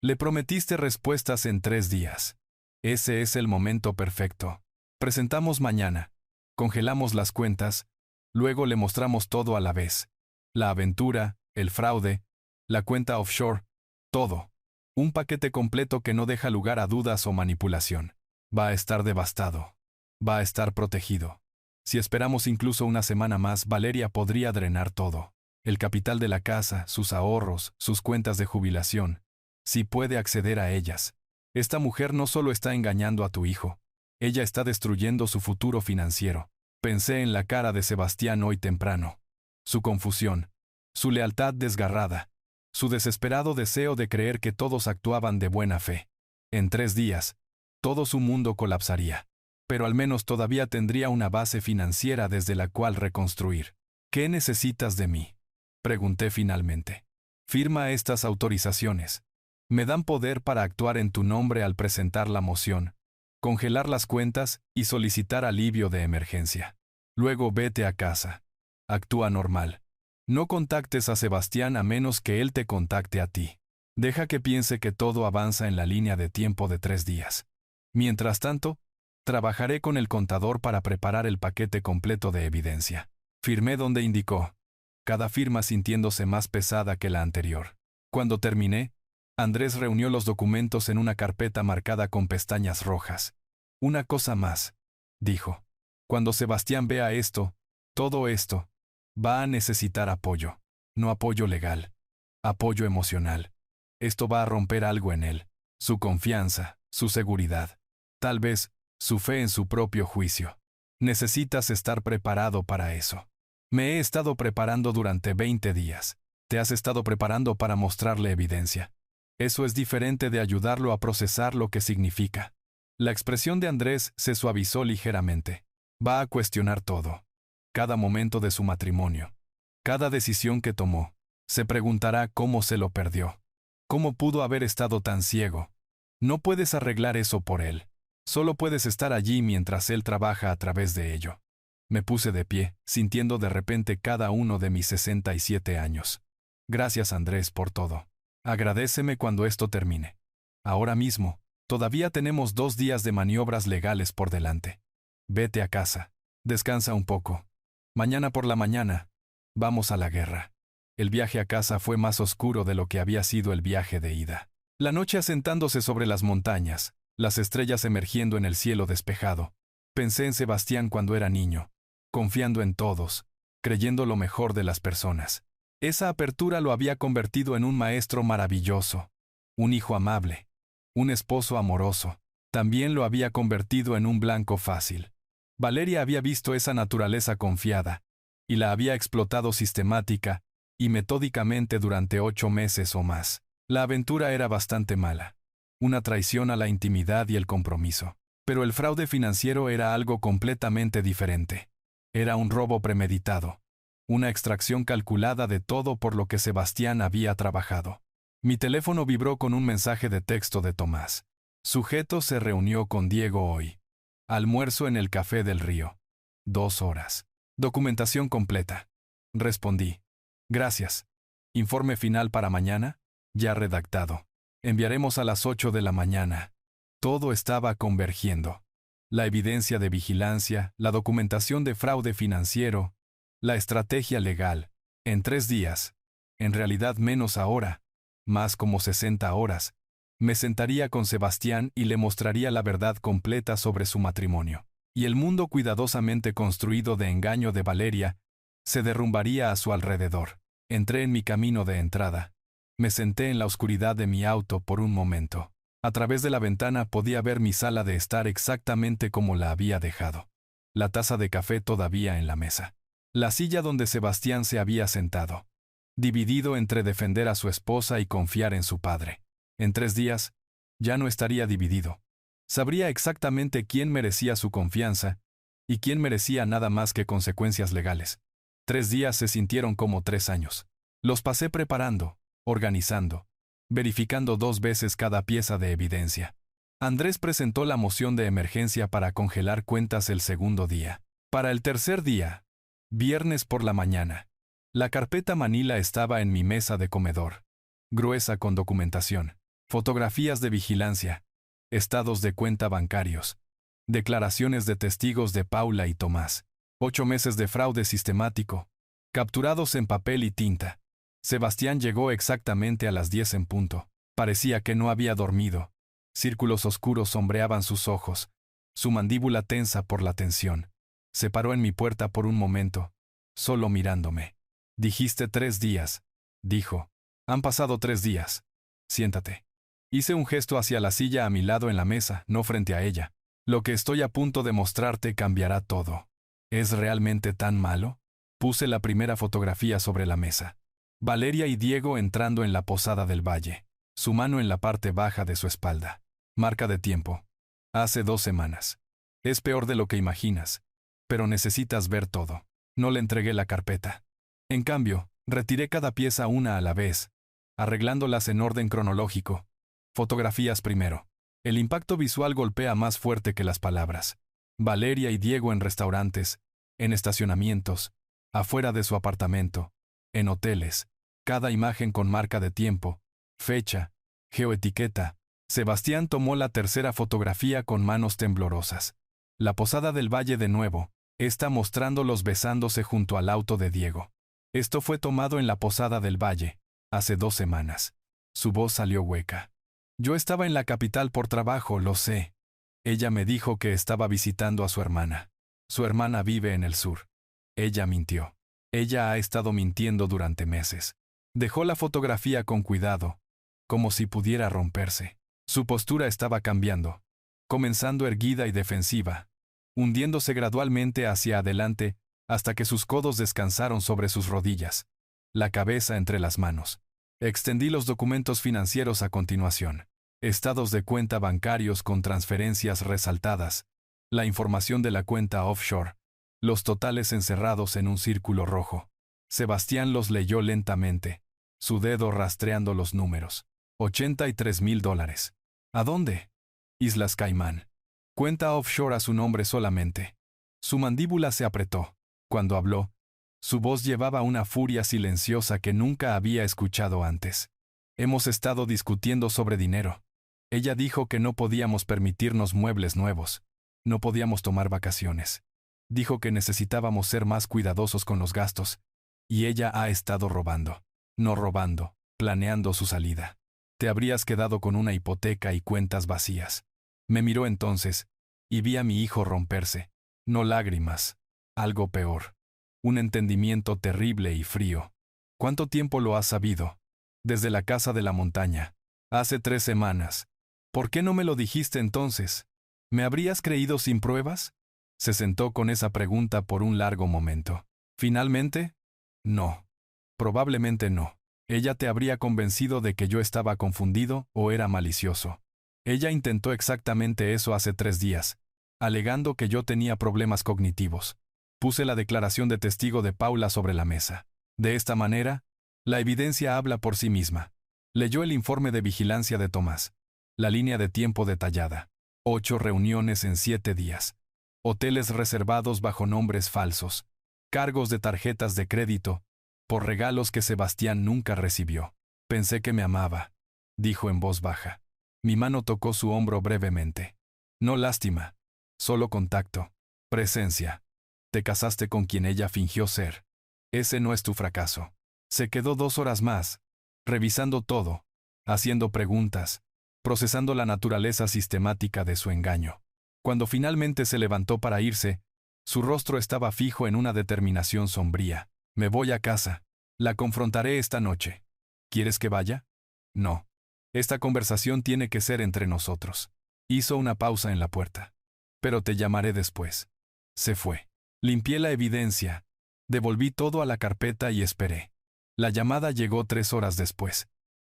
S1: Le prometiste respuestas en 3 días. Ese es el momento perfecto. Presentamos mañana. Congelamos las cuentas, luego le mostramos todo a la vez. La aventura, el fraude, la cuenta offshore, todo. Un paquete completo que no deja lugar a dudas o manipulación. Va a estar devastado. Va a estar protegido. Si esperamos incluso una semana más, Valeria podría drenar todo. El capital de la casa, sus ahorros, sus cuentas de jubilación. Si puede acceder a ellas. Esta mujer no solo está engañando a tu hijo, ella está destruyendo su futuro financiero. Pensé en la cara de Sebastián hoy temprano. Su confusión, su lealtad desgarrada, su desesperado deseo de creer que todos actuaban de buena fe. En 3 días, todo su mundo colapsaría. Pero al menos todavía tendría una base financiera desde la cual reconstruir. ¿Qué necesitas de mí?, pregunté finalmente. Firma estas autorizaciones. Me dan poder para actuar en tu nombre al presentar la moción, congelar las cuentas y solicitar alivio de emergencia. Luego vete a casa. Actúa normal. No contactes a Sebastián a menos que él te contacte a ti. Deja que piense que todo avanza en la línea de tiempo de 3 días. Mientras tanto, trabajaré con el contador para preparar el paquete completo de evidencia. Firmé donde indicó, cada firma sintiéndose más pesada que la anterior. Cuando terminé, Andrés reunió los documentos en una carpeta marcada con pestañas rojas. Una cosa más, dijo. Cuando Sebastián vea esto, todo esto, va a necesitar apoyo. No apoyo legal, apoyo emocional. Esto va a romper algo en él, su confianza, su seguridad, tal vez su fe en su propio juicio. Necesitas estar preparado para eso. Me he estado preparando durante 20 días. Te has estado preparando para mostrarle evidencia. Eso es diferente de ayudarlo a procesar lo que significa. La expresión de Andrés se suavizó ligeramente. Va a cuestionar todo. Cada momento de su matrimonio. Cada decisión que tomó. Se preguntará cómo se lo perdió. ¿Cómo pudo haber estado tan ciego? No puedes arreglar eso por él. Solo puedes estar allí mientras él trabaja a través de ello. Me puse de pie, sintiendo de repente cada uno de mis 67 años. Gracias, Andrés, por todo. Agradéceme cuando esto termine. Ahora mismo, todavía tenemos 2 días de maniobras legales por delante. Vete a casa. Descansa un poco. Mañana por la mañana, vamos a la guerra. El viaje a casa fue más oscuro de lo que había sido el viaje de ida. La noche asentándose sobre las montañas, las estrellas emergiendo en el cielo despejado. Pensé en Sebastián cuando era niño, confiando en todos, creyendo lo mejor de las personas. Esa apertura lo había convertido en un maestro maravilloso, un hijo amable, un esposo amoroso. También lo había convertido en un blanco fácil. Valeria había visto esa naturaleza confiada, y la había explotado sistemática y metódicamente durante 8 meses o más. La aventura era bastante mala. Una traición a la intimidad y el compromiso. Pero el fraude financiero era algo completamente diferente. Era un robo premeditado. Una extracción calculada de todo por lo que Sebastián había trabajado. Mi teléfono vibró con un mensaje de texto de Tomás. Sujeto se reunió con Diego hoy. Almuerzo en el Café del Río. 2 horas. Documentación completa. Respondí. Gracias. Informe final para mañana, ya redactado. Enviaremos a las 8 de la mañana. Todo estaba convergiendo. La evidencia de vigilancia, la documentación de fraude financiero, la estrategia legal. En 3 días, en realidad menos ahora, más como 60 horas, me sentaría con Sebastián y le mostraría la verdad completa sobre su matrimonio. Y el mundo cuidadosamente construido de engaño de Valeria se derrumbaría a su alrededor. Entré en mi camino de entrada. Me senté en la oscuridad de mi auto por un momento. A través de la ventana podía ver mi sala de estar exactamente como la había dejado. La taza de café todavía en la mesa. La silla donde Sebastián se había sentado. Dividido entre defender a su esposa y confiar en su padre. En 3 días, ya no estaría dividido. Sabría exactamente quién merecía su confianza y quién merecía nada más que consecuencias legales. 3 días se sintieron como 3 años. Los pasé preparando, organizando, verificando 2 veces cada pieza de evidencia. Andrés presentó la moción de emergencia para congelar cuentas el segundo día. Para el tercer día, viernes por la mañana, la carpeta manila estaba en mi mesa de comedor, gruesa con documentación, fotografías de vigilancia, estados de cuenta bancarios, declaraciones de testigos de Paula y Tomás, 8 meses de fraude sistemático, capturados en papel y tinta. Sebastián llegó exactamente a las 10 en punto. Parecía que no había dormido. Círculos oscuros sombreaban sus ojos, su mandíbula tensa por la tensión. Se paró en mi puerta por un momento, solo mirándome. Dijiste 3 días, dijo. Han pasado 3 días. Siéntate. Hice un gesto hacia la silla a mi lado en la mesa, no frente a ella. Lo que estoy a punto de mostrarte cambiará todo. ¿Es realmente tan malo? Puse la primera fotografía sobre la mesa. Valeria y Diego entrando en la posada del valle, su mano en la parte baja de su espalda. Marca de tiempo. Hace 2 semanas. Es peor de lo que imaginas, pero necesitas ver todo. No le entregué la carpeta. En cambio, retiré cada pieza una a la vez, arreglándolas en orden cronológico. Fotografías primero. El impacto visual golpea más fuerte que las palabras. Valeria y Diego en restaurantes, en estacionamientos, afuera de su apartamento, en hoteles, cada imagen con marca de tiempo, fecha, geoetiqueta. Sebastián tomó la tercera fotografía con manos temblorosas. La posada del valle de nuevo, está mostrándolos besándose junto al auto de Diego. Esto fue tomado en la posada del valle, hace 2 semanas. Su voz salió hueca. Yo estaba en la capital por trabajo, lo sé. Ella me dijo que estaba visitando a su hermana. Su hermana vive en el sur. Ella mintió. Ella ha estado mintiendo durante meses. Dejó la fotografía con cuidado, como si pudiera romperse. Su postura estaba cambiando, comenzando erguida y defensiva, hundiéndose gradualmente hacia adelante hasta que sus codos descansaron sobre sus rodillas, la cabeza entre las manos. Extendí los documentos financieros a continuación. Estados de cuenta bancarios con transferencias resaltadas, la información de la cuenta offshore, los totales encerrados en un círculo rojo. Sebastián los leyó lentamente, su dedo rastreando los números. $83,000. ¿A dónde? Islas Caimán. Cuenta offshore a su nombre solamente. Su mandíbula se apretó. Cuando habló, su voz llevaba una furia silenciosa que nunca había escuchado antes. Hemos estado discutiendo sobre dinero. Ella dijo que no podíamos permitirnos muebles nuevos. No podíamos tomar vacaciones. Dijo que necesitábamos ser más cuidadosos con los gastos. Y ella ha estado robando. No robando, planeando su salida. Te habrías quedado con una hipoteca y cuentas vacías. Me miró entonces, y vi a mi hijo romperse. No lágrimas. Algo peor. Un entendimiento terrible y frío. ¿Cuánto tiempo lo has sabido? Desde la casa de la montaña. Hace 3 semanas. ¿Por qué no me lo dijiste entonces? ¿Me habrías creído sin pruebas? Se sentó con esa pregunta por un largo momento. ¿Finalmente? No. Probablemente no. Ella te habría convencido de que yo estaba confundido o era malicioso. Ella intentó exactamente eso hace 3 días, alegando que yo tenía problemas cognitivos. Puse la declaración de testigo de Paula sobre la mesa. De esta manera, la evidencia habla por sí misma. Leyó el informe de vigilancia de Tomás. La línea de tiempo detallada. 8 reuniones en 7 días. Hoteles reservados bajo nombres falsos. Cargos de tarjetas de crédito, por regalos que Sebastián nunca recibió. Pensé que me amaba, dijo en voz baja. Mi mano tocó su hombro brevemente. No lástima, solo contacto, presencia. Te casaste con quien ella fingió ser. Ese no es tu fracaso. Se quedó 2 horas más, revisando todo, haciendo preguntas, procesando la naturaleza sistemática de su engaño. Cuando finalmente se levantó para irse, su rostro estaba fijo en una determinación sombría. Me voy a casa. La confrontaré esta noche. ¿Quieres que vaya? No. Esta conversación tiene que ser entre nosotros. Hizo una pausa en la puerta. Pero te llamaré después. Se fue. Limpié la evidencia. Devolví todo a la carpeta y esperé. La llamada llegó 3 horas después.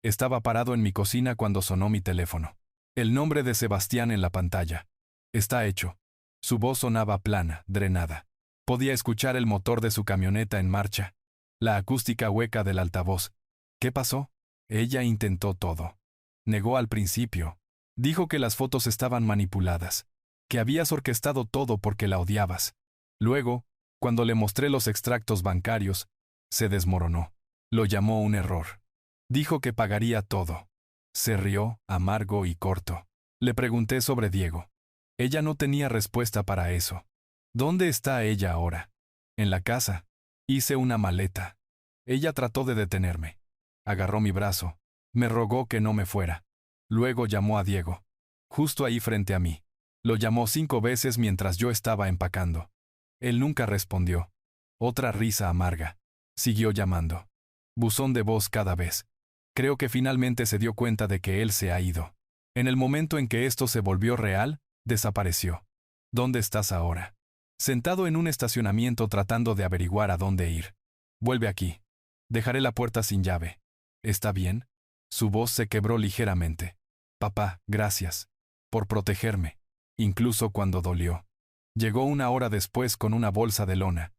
S1: Estaba parado en mi cocina cuando sonó mi teléfono. El nombre de Sebastián en la pantalla. Está hecho. Su voz sonaba plana, drenada. Podía escuchar el motor de su camioneta en marcha. La acústica hueca del altavoz. ¿Qué pasó? Ella intentó todo. Negó al principio. Dijo que las fotos estaban manipuladas, que habías orquestado todo porque la odiabas. Luego, cuando le mostré los extractos bancarios, se desmoronó. Lo llamó un error. Dijo que pagaría todo. Se rió, amargo y corto. Le pregunté sobre Diego. Ella no tenía respuesta para eso. ¿Dónde está ella ahora? En la casa. Hice una maleta. Ella trató de detenerme. Agarró mi brazo. Me rogó que no me fuera. Luego llamó a Diego. Justo ahí frente a mí. Lo llamó 5 veces mientras yo estaba empacando. Él nunca respondió. Otra risa amarga. Siguió llamando. Buzón de voz cada vez. Creo que finalmente se dio cuenta de que él se ha ido. En el momento en que esto se volvió real, desapareció. ¿Dónde estás ahora? Sentado en un estacionamiento tratando de averiguar a dónde ir. Vuelve aquí. Dejaré la puerta sin llave. ¿Está bien? Su voz se quebró ligeramente. Papá, gracias. Por protegerme. Incluso cuando dolió. Llegó 1 hora después con una bolsa de lona.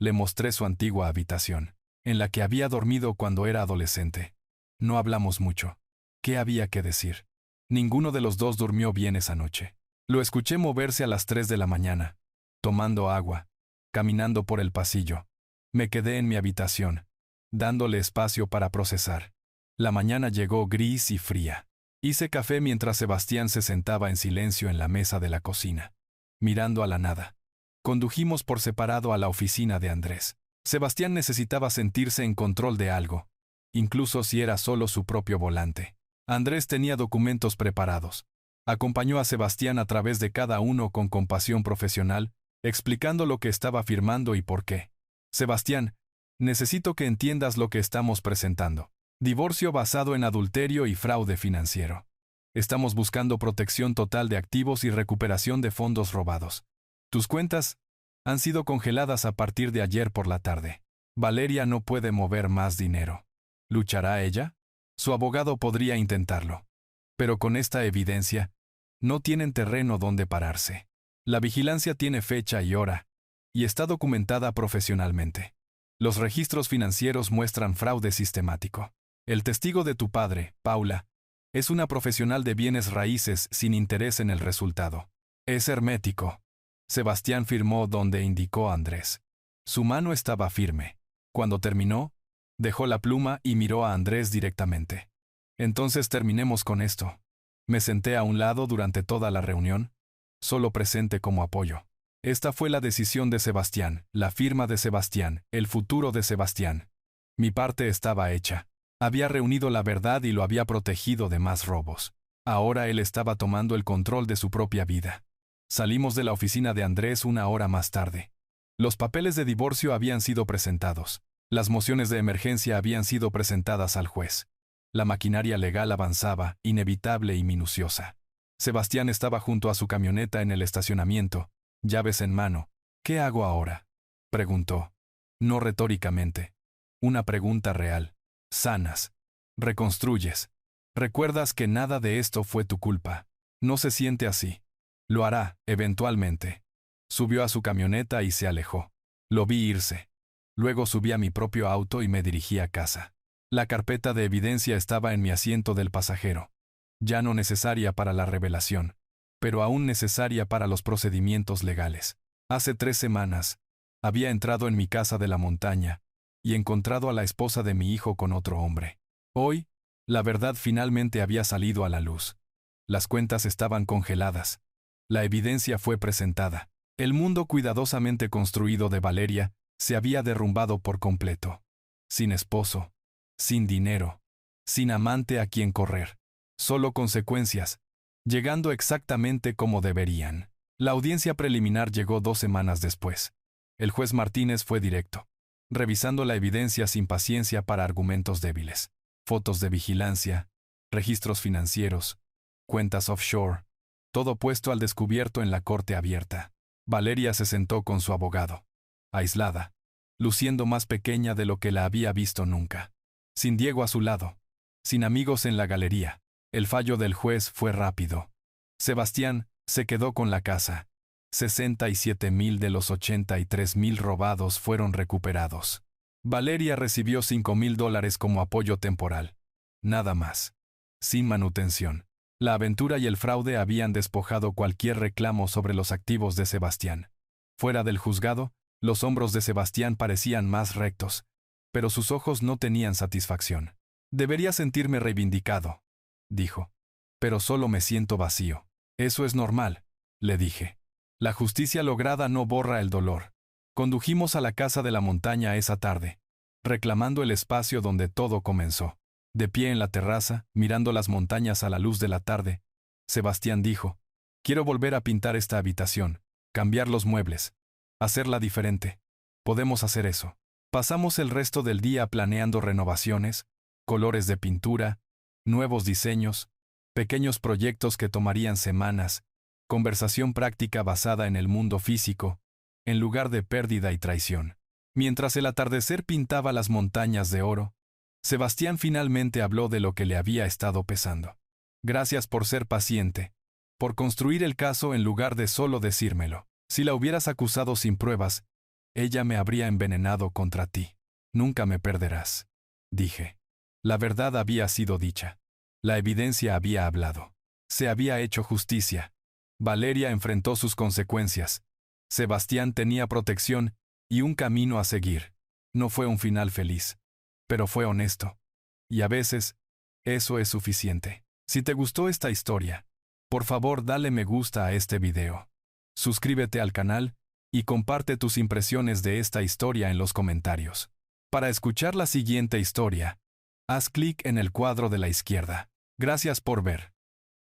S1: Le mostré su antigua habitación, en la que había dormido cuando era adolescente. No hablamos mucho. ¿Qué había que decir? Ninguno de los dos durmió bien esa noche. Lo escuché moverse a las 3 de la mañana, tomando agua, caminando por el pasillo. Me quedé en mi habitación, dándole espacio para procesar. La mañana llegó gris y fría. Hice café mientras Sebastián se sentaba en silencio en la mesa de la cocina, mirando a la nada. Condujimos por separado a la oficina de Andrés. Sebastián necesitaba sentirse en control de algo, incluso si era solo su propio volante. Andrés tenía documentos preparados. Acompañó a Sebastián a través de cada uno con compasión profesional, explicando lo que estaba firmando y por qué. Sebastián, necesito que entiendas lo que estamos presentando. Divorcio basado en adulterio y fraude financiero. Estamos buscando protección total de activos y recuperación de fondos robados. Tus cuentas han sido congeladas a partir de ayer por la tarde. Valeria no puede mover más dinero. ¿Luchará ella? Su abogado podría intentarlo. Pero con esta evidencia, no tienen terreno donde pararse. La vigilancia tiene fecha y hora, y está documentada profesionalmente. Los registros financieros muestran fraude sistemático. El testigo de tu padre, Paula, es una profesional de bienes raíces sin interés en el resultado. Es hermético. Sebastián firmó donde indicó Andrés. Su mano estaba firme. Cuando terminó, dejó la pluma y miró a Andrés directamente. Entonces terminemos con esto. Me senté a un lado durante toda la reunión, solo presente como apoyo. Esta fue la decisión de Sebastián, la firma de Sebastián, el futuro de Sebastián. Mi parte estaba hecha. Había reunido la verdad y lo había protegido de más robos. Ahora él estaba tomando el control de su propia vida. Salimos de la oficina de Andrés 1 hora más tarde. Los papeles de divorcio habían sido presentados. Las mociones de emergencia habían sido presentadas al juez. La maquinaria legal avanzaba, inevitable y minuciosa. Sebastián estaba junto a su camioneta en el estacionamiento, llaves en mano. ¿Qué hago ahora?, preguntó. No retóricamente. Una pregunta real. Sanas. Reconstruyes. Recuerdas que nada de esto fue tu culpa. No se siente así. Lo hará, eventualmente. Subió a su camioneta y se alejó. Lo vi irse. Luego subí a mi propio auto y me dirigí a casa. La carpeta de evidencia estaba en mi asiento del pasajero. Ya no necesaria para la revelación, pero aún necesaria para los procedimientos legales. Hace 3 semanas, había entrado en mi casa de la montaña y encontrado a la esposa de mi hijo con otro hombre. Hoy, la verdad finalmente había salido a la luz. Las cuentas estaban congeladas. La evidencia fue presentada. El mundo cuidadosamente construido de Valeria se había derrumbado por completo. Sin esposo, sin dinero, sin amante a quien correr. Solo consecuencias, llegando exactamente como deberían. La audiencia preliminar llegó 2 semanas después. El juez Martínez fue directo, revisando la evidencia sin paciencia para argumentos débiles. Fotos de vigilancia, registros financieros, cuentas offshore, todo puesto al descubierto en la corte abierta. Valeria se sentó con su abogado, aislada, luciendo más pequeña de lo que la había visto nunca. Sin Diego a su lado, sin amigos en la galería. El fallo del juez fue rápido. Sebastián se quedó con la casa. 67,000 de los 83,000 robados fueron recuperados. Valeria recibió $5,000 como apoyo temporal. Nada más. Sin manutención. La aventura y el fraude habían despojado cualquier reclamo sobre los activos de Sebastián. Fuera del juzgado, los hombros de Sebastián parecían más rectos, pero sus ojos no tenían satisfacción. Debería sentirme reivindicado, dijo. Pero solo me siento vacío. Eso es normal, le dije. La justicia lograda no borra el dolor. Condujimos a la casa de la montaña esa tarde, reclamando el espacio donde todo comenzó. De pie en la terraza, mirando las montañas a la luz de la tarde, Sebastián dijo: quiero volver a pintar esta habitación, cambiar los muebles, hacerla diferente. Podemos hacer eso. Pasamos el resto del día planeando renovaciones, colores de pintura, nuevos diseños, pequeños proyectos que tomarían semanas, conversación práctica basada en el mundo físico, en lugar de pérdida y traición. Mientras el atardecer pintaba las montañas de oro, Sebastián finalmente habló de lo que le había estado pesando. Gracias por ser paciente, por construir el caso en lugar de solo decírmelo. Si la hubieras acusado sin pruebas, ella me habría envenenado contra ti. Nunca me perderás, dije. La verdad había sido dicha. La evidencia había hablado. Se había hecho justicia. Valeria enfrentó sus consecuencias. Sebastián tenía protección y un camino a seguir. No fue un final feliz, pero fue honesto. Y a veces, eso es suficiente. Si te gustó esta historia, por favor dale me gusta a este video. Suscríbete al canal y comparte tus impresiones de esta historia en los comentarios. Para escuchar la siguiente historia, haz clic en el cuadro de la izquierda. Gracias por ver.